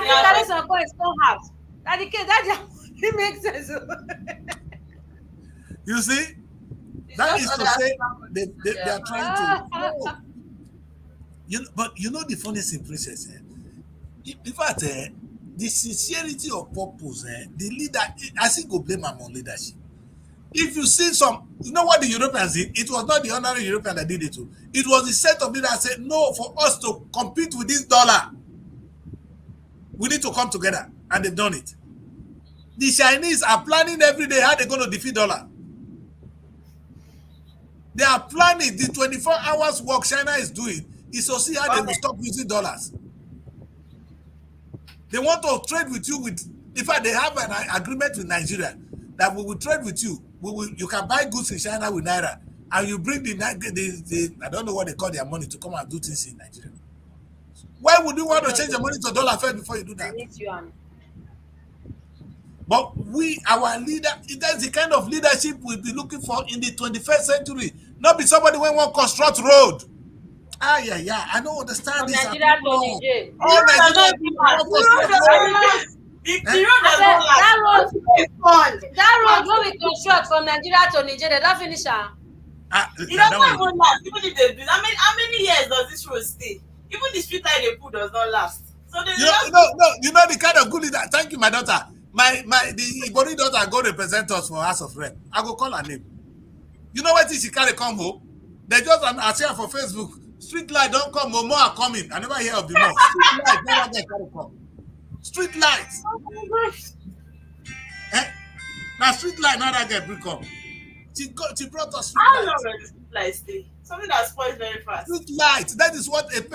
carry some coins come house. That it makes sense. You see, that is to say they are trying to. But you know the funniest thing, Princess. In fact, the sincerity of purpose, the leader, I think go blame them on leadership. If you see you know what the Europeans did? It was not the ordinary European that did it too. It was the set of leaders that said, no, for us to compete with this dollar, we need to come together. And they've done it. The Chinese are planning every day how they're going to defeat dollar. They are planning the 24 hours work China is doing is to see how they will stop using dollars. They want to trade with you in fact, they have an agreement with Nigeria that we will trade with you. You can buy goods in China with Naira, and you bring the I don't know what they call their money to come and do things in Nigeria. Why would you want to change the money to dollar first before you do that? But our leader, that's the kind of leadership we'll be looking for in the 21st century. Not be somebody when want to construct road. I don't understand this. Nigeria to Niger. That road when we construct from Nigeria to Niger, they don't finish am. It doesn't even last. Even if they do, how many years does this road stay? Even the street light they put does not last. So they you know the kind of good leader. Thank you, my daughter. The Ibori daughter go represent us for House of Rep. I go call her name. You know what she carry come home? They just I see her for Facebook. Street light don't come, more are coming. I never hear of the more. Street light never get carry come. Street lights. Now street light, now that get come. She brought us street How light. long does this light stay? Something that spoils very fast. Street light. That is what a okay.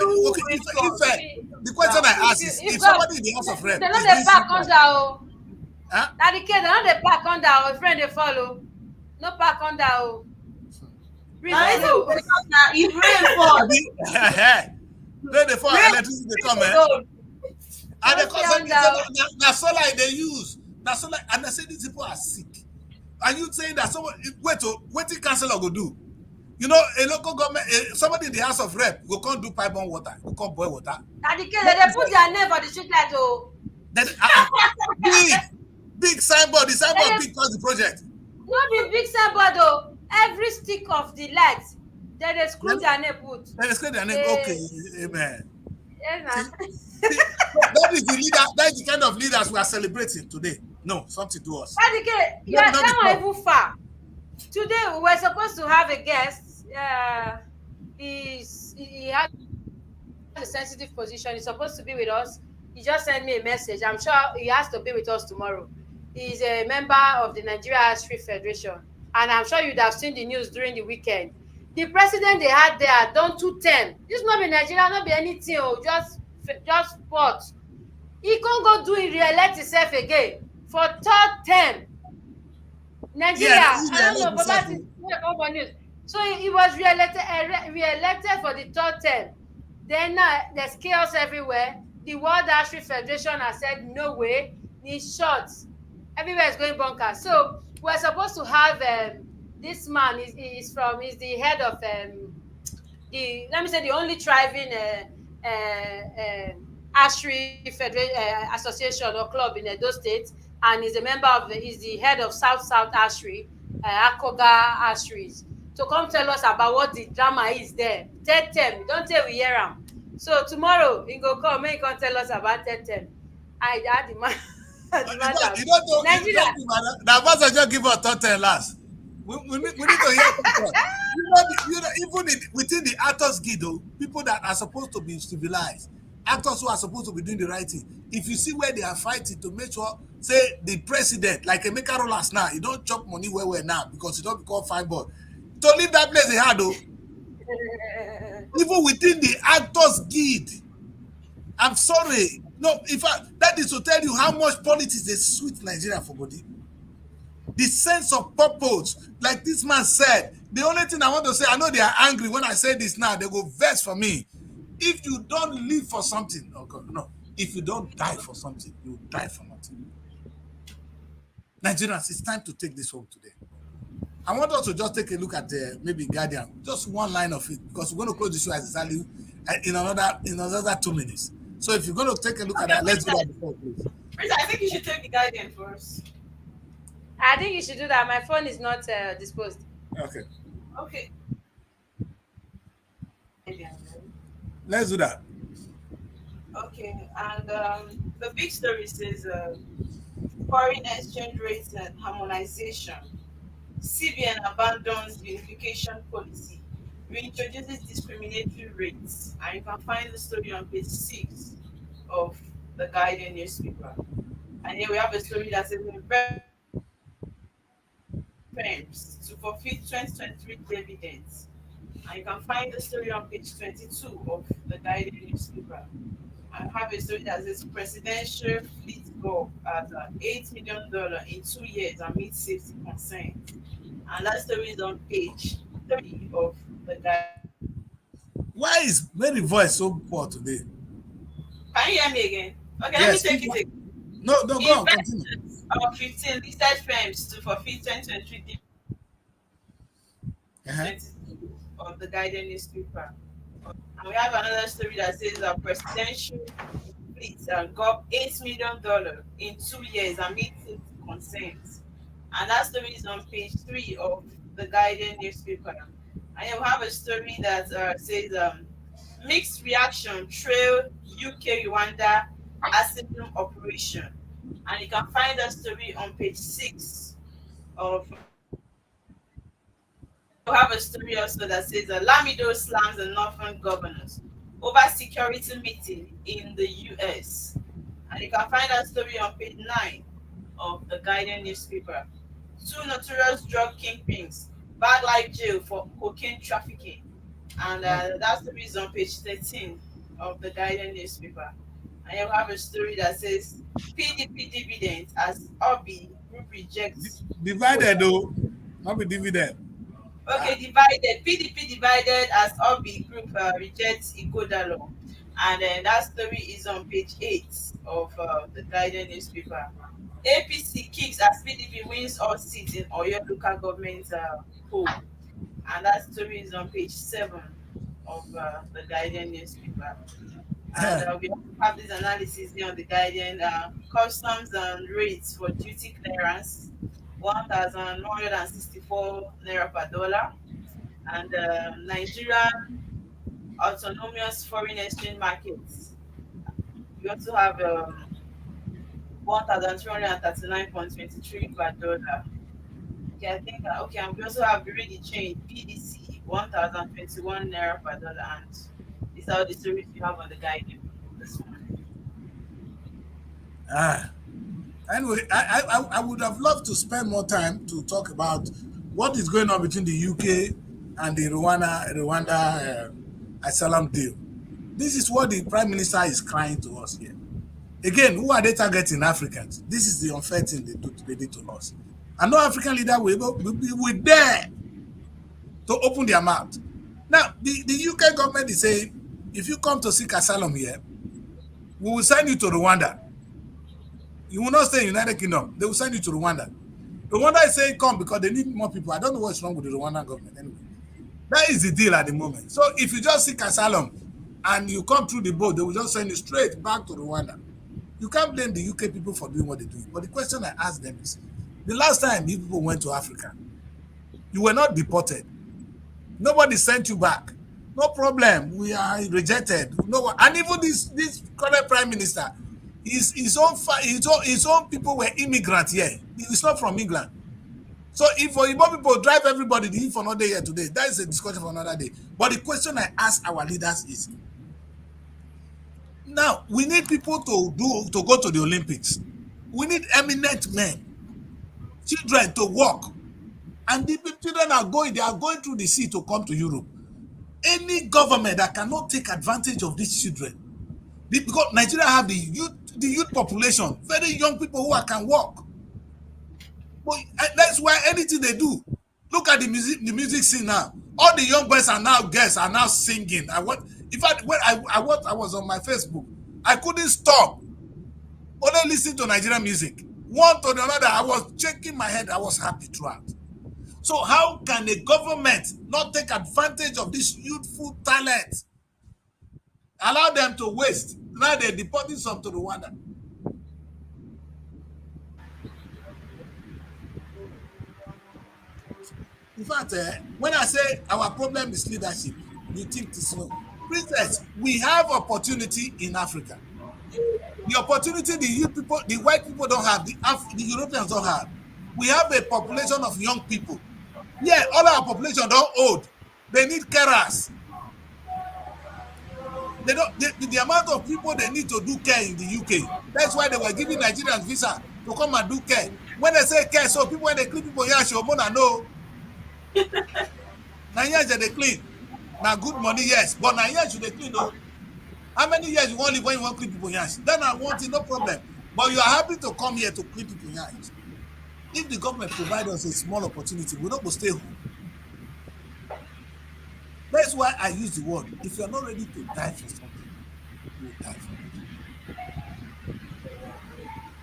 The question I ask is, if God, somebody in the House of Rep they is know doing they street park light, under. Oh, huh? now the kid, they know they park under. Oh, friend, they follow. No park under. Oh, breeze Now, they blow. because now if rain fall, Then they fall electricity they come, eh? alone. And the Don't concept stay under. is that solar they use. That's solar, and they say these people are sick. Are you saying that someone what the councillor go do? You know, a local government, somebody in the House of Rep will come do pipe on water, will come boil water. Now the kid, they put their name for the street light. Oh, Then big signboard, the signboard big cause the project. not the big signboard. Oh, every stick of the light, they screw their name put. Then they say their name. Eh. Okay, amen. Yes, nah. That is the leader. That is the kind of leaders we are celebrating today. No, something to us. Now the kid, No, yeah, not that one because. even far. Today we were supposed to have a guest. He had a sensitive position. He's supposed to be with us. He just sent me a message. I'm sure he has to be with us tomorrow. He's a member of the Nigeria Archery Federation, and I'm sure you'd have seen the news during the weekend. The president they had there done 2 terms. This not be Nigeria, not be anything. Oh, just sport. He can't go do it, re-elect himself again for 3rd term. Nigeria, Yeah, I don't know, but news. So he was re-elected for the 3rd term. Then there's chaos everywhere. The World Archery Federation has said no way. He's short. Everywhere is going bonkers. So we're supposed to have this man. He's the head of the only thriving archery association or club in Edo State, and he's a member of he's the head of South Archery, Akoga Archeries. To come tell us about what the drama is there. 3rd term, don't tell we hear him. So tomorrow he go come, he can tell us about 3rd term. I demand. You don't know. Nigeria. The ambassador just give us 3rd term last. We need to hear people. Even within the Actors Guild, people that are supposed to be civilized, actors who are supposed to be doing the right thing, if you see where they are fighting to make sure, say the president, like Emeka Rollas now, he don't chop money well now because he don't become fine boy. To leave that place they had though. Even within the Actors Guild, I'm sorry. No, that is to tell you how much politics they sweet Nigeria for body. The sense of purpose, like this man said, the only thing I want to say, I know they are angry when I say this now, they go vex for me. If you don't live for something, oh God, no. If you don't die for something, you die for nothing. Nigerians, it's time to take this home today. I want us to just take a look at maybe Guardian, just one line of it, because we're going to close the show exactly in another 2 minutes. So if you're going to take a look at that, let's do that before, please. Rita, I think you should take the Guardian first. I think you should do that. My phone is not disposed. Okay. Okay. Let's do that. Okay, and the big story says foreign exchange rates and harmonization. CBN abandons unification policy, reintroduces discriminatory rates, and you can find the story on page 6 of the Guardian newspaper. And here we have a story that says firms to fulfill 2023 dividends. And you can find the story on page 22 of the Guardian newspaper. I have a story that says presidential fleet go at $8 million in 2 years amid safety concerns. And that story is on page 3 of the Guardian. Why is Mary voice so poor today? Can you hear me again? Okay, Yes, let me take it again. No, go on, continue. Of 15 listed firms to fulfill 2023 of the Guardian newspaper. And we have another story that says that presidential fleet got $8 million in 2 years amid safety concerns. And that story is on page 3 of the Guardian newspaper. And you have a story that says mixed reaction trail UK Rwanda asylum operation. And you can find that story on page 6 of. We have a story also that says Lamido slams the Northern governors over security meeting in the US. And you can find that story on page 9 of the Guardian newspaper. two notorious drug kingpins bag like jail for cocaine trafficking. And that's the reason on page 13 of the Guardian newspaper. And you have a story that says PDP dividends as Obi group rejects. Divided though, not be dividend. Okay, divided. PDP divided as Obi group rejects Igodalo. And then that story is on page 8 of the Guardian newspaper. APC kicks as PDP wins all seats in Oyo local government poll. And that story is on page 7 of the Guardian newspaper. And we have this analysis here on the Guardian. Customs and rates for duty clearance, 1,164 naira per dollar. And Nigerian autonomous foreign exchange markets. We also have 1,239.23 per dollar. Okay, I think okay, and we also have already changed PDC 1,021 naira per dollar, and these are the stories we have on the guide this morning. Anyway, I would have loved to spend more time to talk about what is going on between the UK and the Rwanda asylum deal. This is what the Prime Minister is crying to us here. Again, who are they targeting? Africans. This is the unfair thing they did to us. And no African leader will dare to open their mouth. Now, the UK government is saying, if you come to seek asylum here, we will send you to Rwanda. You will not stay in the United Kingdom. They will send you to Rwanda. Rwanda is saying come because they need more people. I don't know what's wrong with the Rwandan government anyway. That is the deal at the moment. So if you just seek asylum and you come through the boat, they will just send you straight back to Rwanda. You can't blame the UK people for doing what they're doing. But the question I ask them is, the last time you people went to Africa, you were not deported. Nobody sent you back. No problem. We are rejected. No, and even this current prime minister, his own people were immigrants here. He's not from England. So if Igbo people drive everybody for another day here today, that is a discussion for another day. But the question I ask our leaders is, now we need people to go to the Olympics. We need eminent men, children to walk, and the children are going through the sea to come to Europe. Any government that cannot take advantage of these children, because Nigeria have the youth population, very young people who can walk. But that's why anything they do, look at the music scene now. All the young boys are now singing. I was on my Facebook, I couldn't stop only listening to Nigerian music. One to the other, I was shaking my head. I was happy throughout. So how can a government not take advantage of this youthful talent? Allow them to waste. Now they're deporting some to Rwanda. In fact, when I say our problem is leadership, you think it's no. Princess, we have opportunity in Africa. The opportunity the youth people, the white people don't have, the Europeans don't have. We have a population of young people. Yeah, all our population don't old. They need carers. They don't. The amount of people they need to do care in the UK. That's why they were giving Nigerians visa to come and do care. When they say care, so people when they clean people, yeah, sure, more than no. Now years they clean. Now good money, yes, but now years should they clean though. How many years you want live when you want clean people yansh? Then I want it, no problem. But you are happy to come here to clean people yansh. If the government provides us a small opportunity, we don't go stay home. That's why I use the word. If you're not ready to die for something, you will die for it.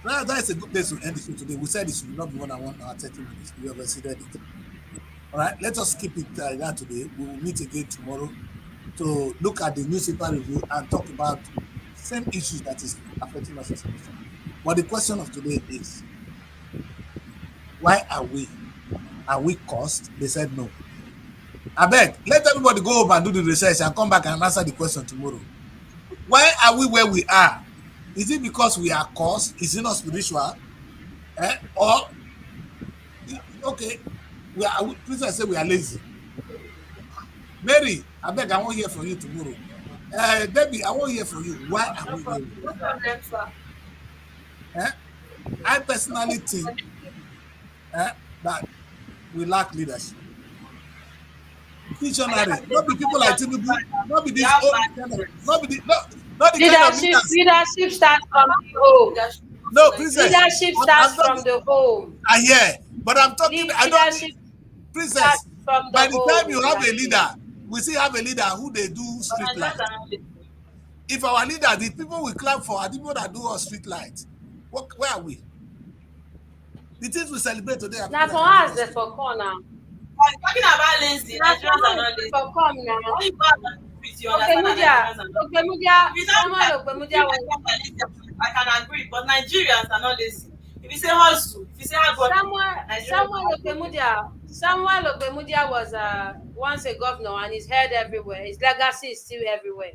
Now that's a good place to end the show today. We said it should not be 1 hour 30 minutes. We have exceeded it. All right, let us keep it that today. We will meet again tomorrow to look at the newspaper review and talk about same issues that is affecting us as a nation. But the question of today is, why are we? Are we caused? They said no. I beg, let everybody go home and do the research and come back and answer the question tomorrow. Why are we where we are? Is it because we are caused? Is it not spiritual? Or, okay, please say we are lazy. Mary, I beg, I won't hear from you tomorrow. Debbie, I won't hear from you. Why are we where we are? I personally think that we lack leadership. Visionary, not the people like Tinubu, not be They this have old bad kind of, friends. not the kind of leaders. Leadership starts from the home. No, princess. Leadership I'm starts not. from the home. I hear, but I'm talking. I don't. Leadership Princess. starts from By the the home. time you have a leader, we still have a leader who they do But street Nigerians light. are not listening. If our leader, the people we clap for are the people that do our street light, where are we? The things we celebrate today are Now people for that us, do they for corner. Like, talking about lazy, Now Nigerians are not lazy. for come now. When you go out and with you understand that Nigerians are not Ogbemudia, If you don't Samuel like, Ogbemudia was I can agree, but Nigerians are not lazy. If you say hustle, if you say hard work, Samuel Ogbemudia was once a governor and he's heard everywhere. His legacy is still everywhere.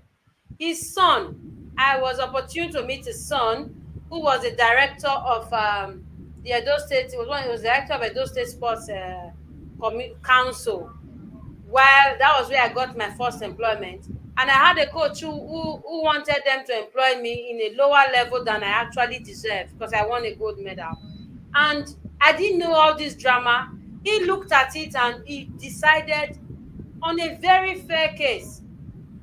His son, I was opportune to meet his son, who was the director of the Edo State. He was director of Edo State Sports Council. While that was where I got my first employment, and I had a coach who wanted them to employ me in a lower level than I actually deserved because I won a gold medal. And I didn't know all this drama. He looked at it and he decided on a very fair case.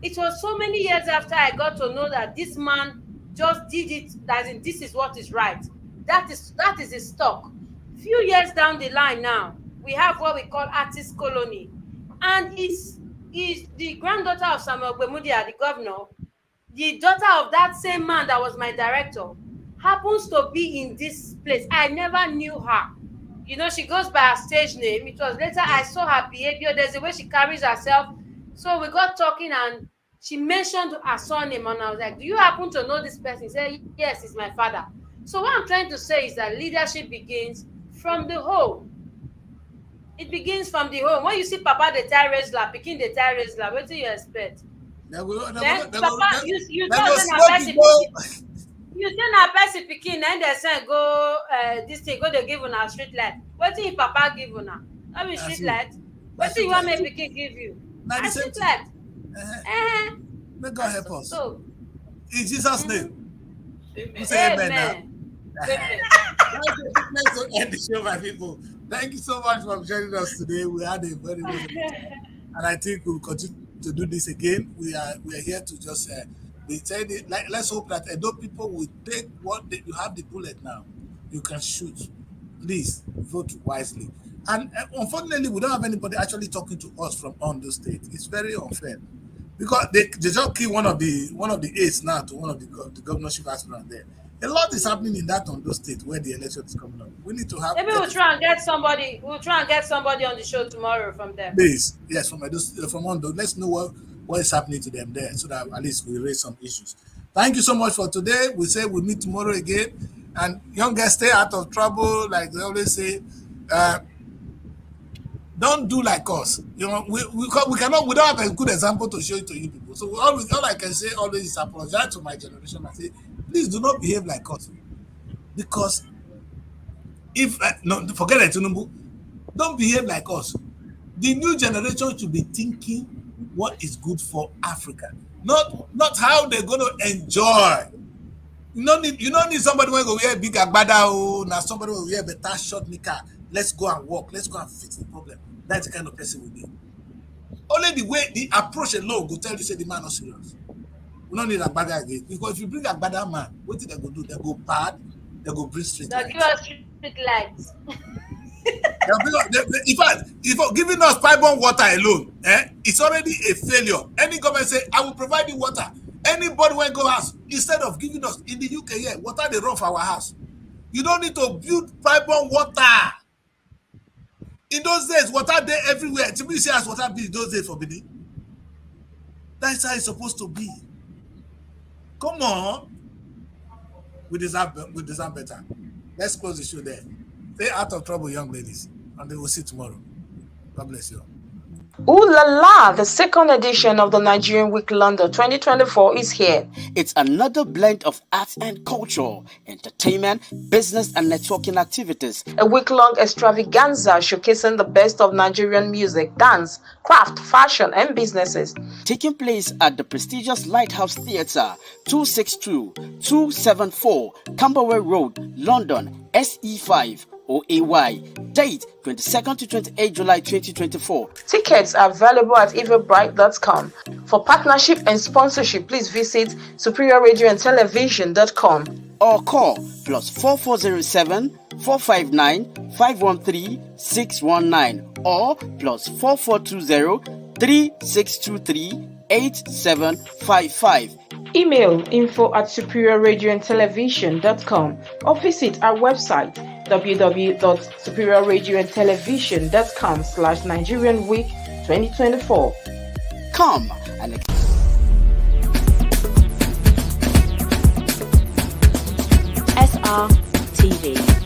It was so many years after I got to know that this man just did it, as in this is what is right. That is his stock. Few years down the line now, we have what we call artist colony. And is the granddaughter of Samuel Ogbemudia, the governor, the daughter of that same man that was my director, happens to be in this place. I never knew her. You know, she goes by her stage name. It was later I saw her behavior. There's a way she carries herself. So we got talking and she mentioned her surname and I was like, do you happen to know this person? He said, yes, it's my father. So what I'm trying to say is that leadership begins from the home. It begins from the home. When you see Papa the tie wrestler, Pikin the tie wrestler, what do you expect? Then Papa, you you say na person pikin, and they say go this thing, go they give una street light. What do you Papa give una? Not be street light. What do you want me pikin give you? A street light. May God help us. So, in Jesus' name. Amen. Say amen now. Amen. Let's end the show, my people. Thank you so much for joining us today. We had a very good and I think we'll continue to do this again. We are here to just be said it. Like, let's hope that Edo people will take you have the bullet now. You can shoot. Please vote wisely. And unfortunately, we don't have anybody actually talking to us from Ondo State. It's very unfair because they just killed one of the aides now to one of the governorship aspirants there. A lot is happening in that Ondo State where the election is coming up. We need to have. Maybe we'll try and get somebody. We'll try and get somebody on the show tomorrow from them. Please, yes, from Ondo. Let's know what is happening to them there, so that at least we raise some issues. Thank you so much for today. We say we'll meet tomorrow again. And young guys, stay out of trouble, like they always say. Don't do like us. You know, we don't have a good example to show it to you people. So all I can say always is apologize to my generation and say, please do not behave like us. Because if no, forget it, Tinubu, don't behave like us. The new generation should be thinking what is good for Africa, not how they're going to enjoy. You don't need somebody who will wear big agbada. Now somebody will wear better short nika. Let's go and walk. Let's go and fix the problem. That's the kind of person we need. Only the approach alone will tell you say the man not serious. We don't need agbada again, because if you bring agbada man, what did they go do? They go bad. They go bring street lights. Give us street lights. In fact, if giving us pipe-borne water alone, it's already a failure. Any government say, I will provide you water. Anybody when go house, instead of giving us in the UK here, water they run for our house. You don't need to build pipe-borne water. In those days, water there everywhere. TBC has water bill those days for Benin. That's how it's supposed to be. Come on. We deserve better. Let's close the show there. Stay out of trouble, young ladies. And they will see tomorrow. God bless you. Ooh la la! The second edition of the Nigerian Week London 2024 is here. It's another blend of arts and culture, entertainment, business and networking activities. A week-long extravaganza showcasing the best of Nigerian music, dance, craft, fashion and businesses. Taking place at the prestigious Lighthouse Theatre, 262-274 Camberwell Road, London, SE5 OAY. Date 22nd to 28 July 2024. Tickets are available at everbright.com. For partnership and sponsorship, please visit superiorradioandtelevision.com or call +4407 459 513 619 or +4420 3623 8755. Email info@superiorradioandtelevision.com or visit our website www.superiorradioandtelevision.com/Nigerian Week 2024. Come and SRTV.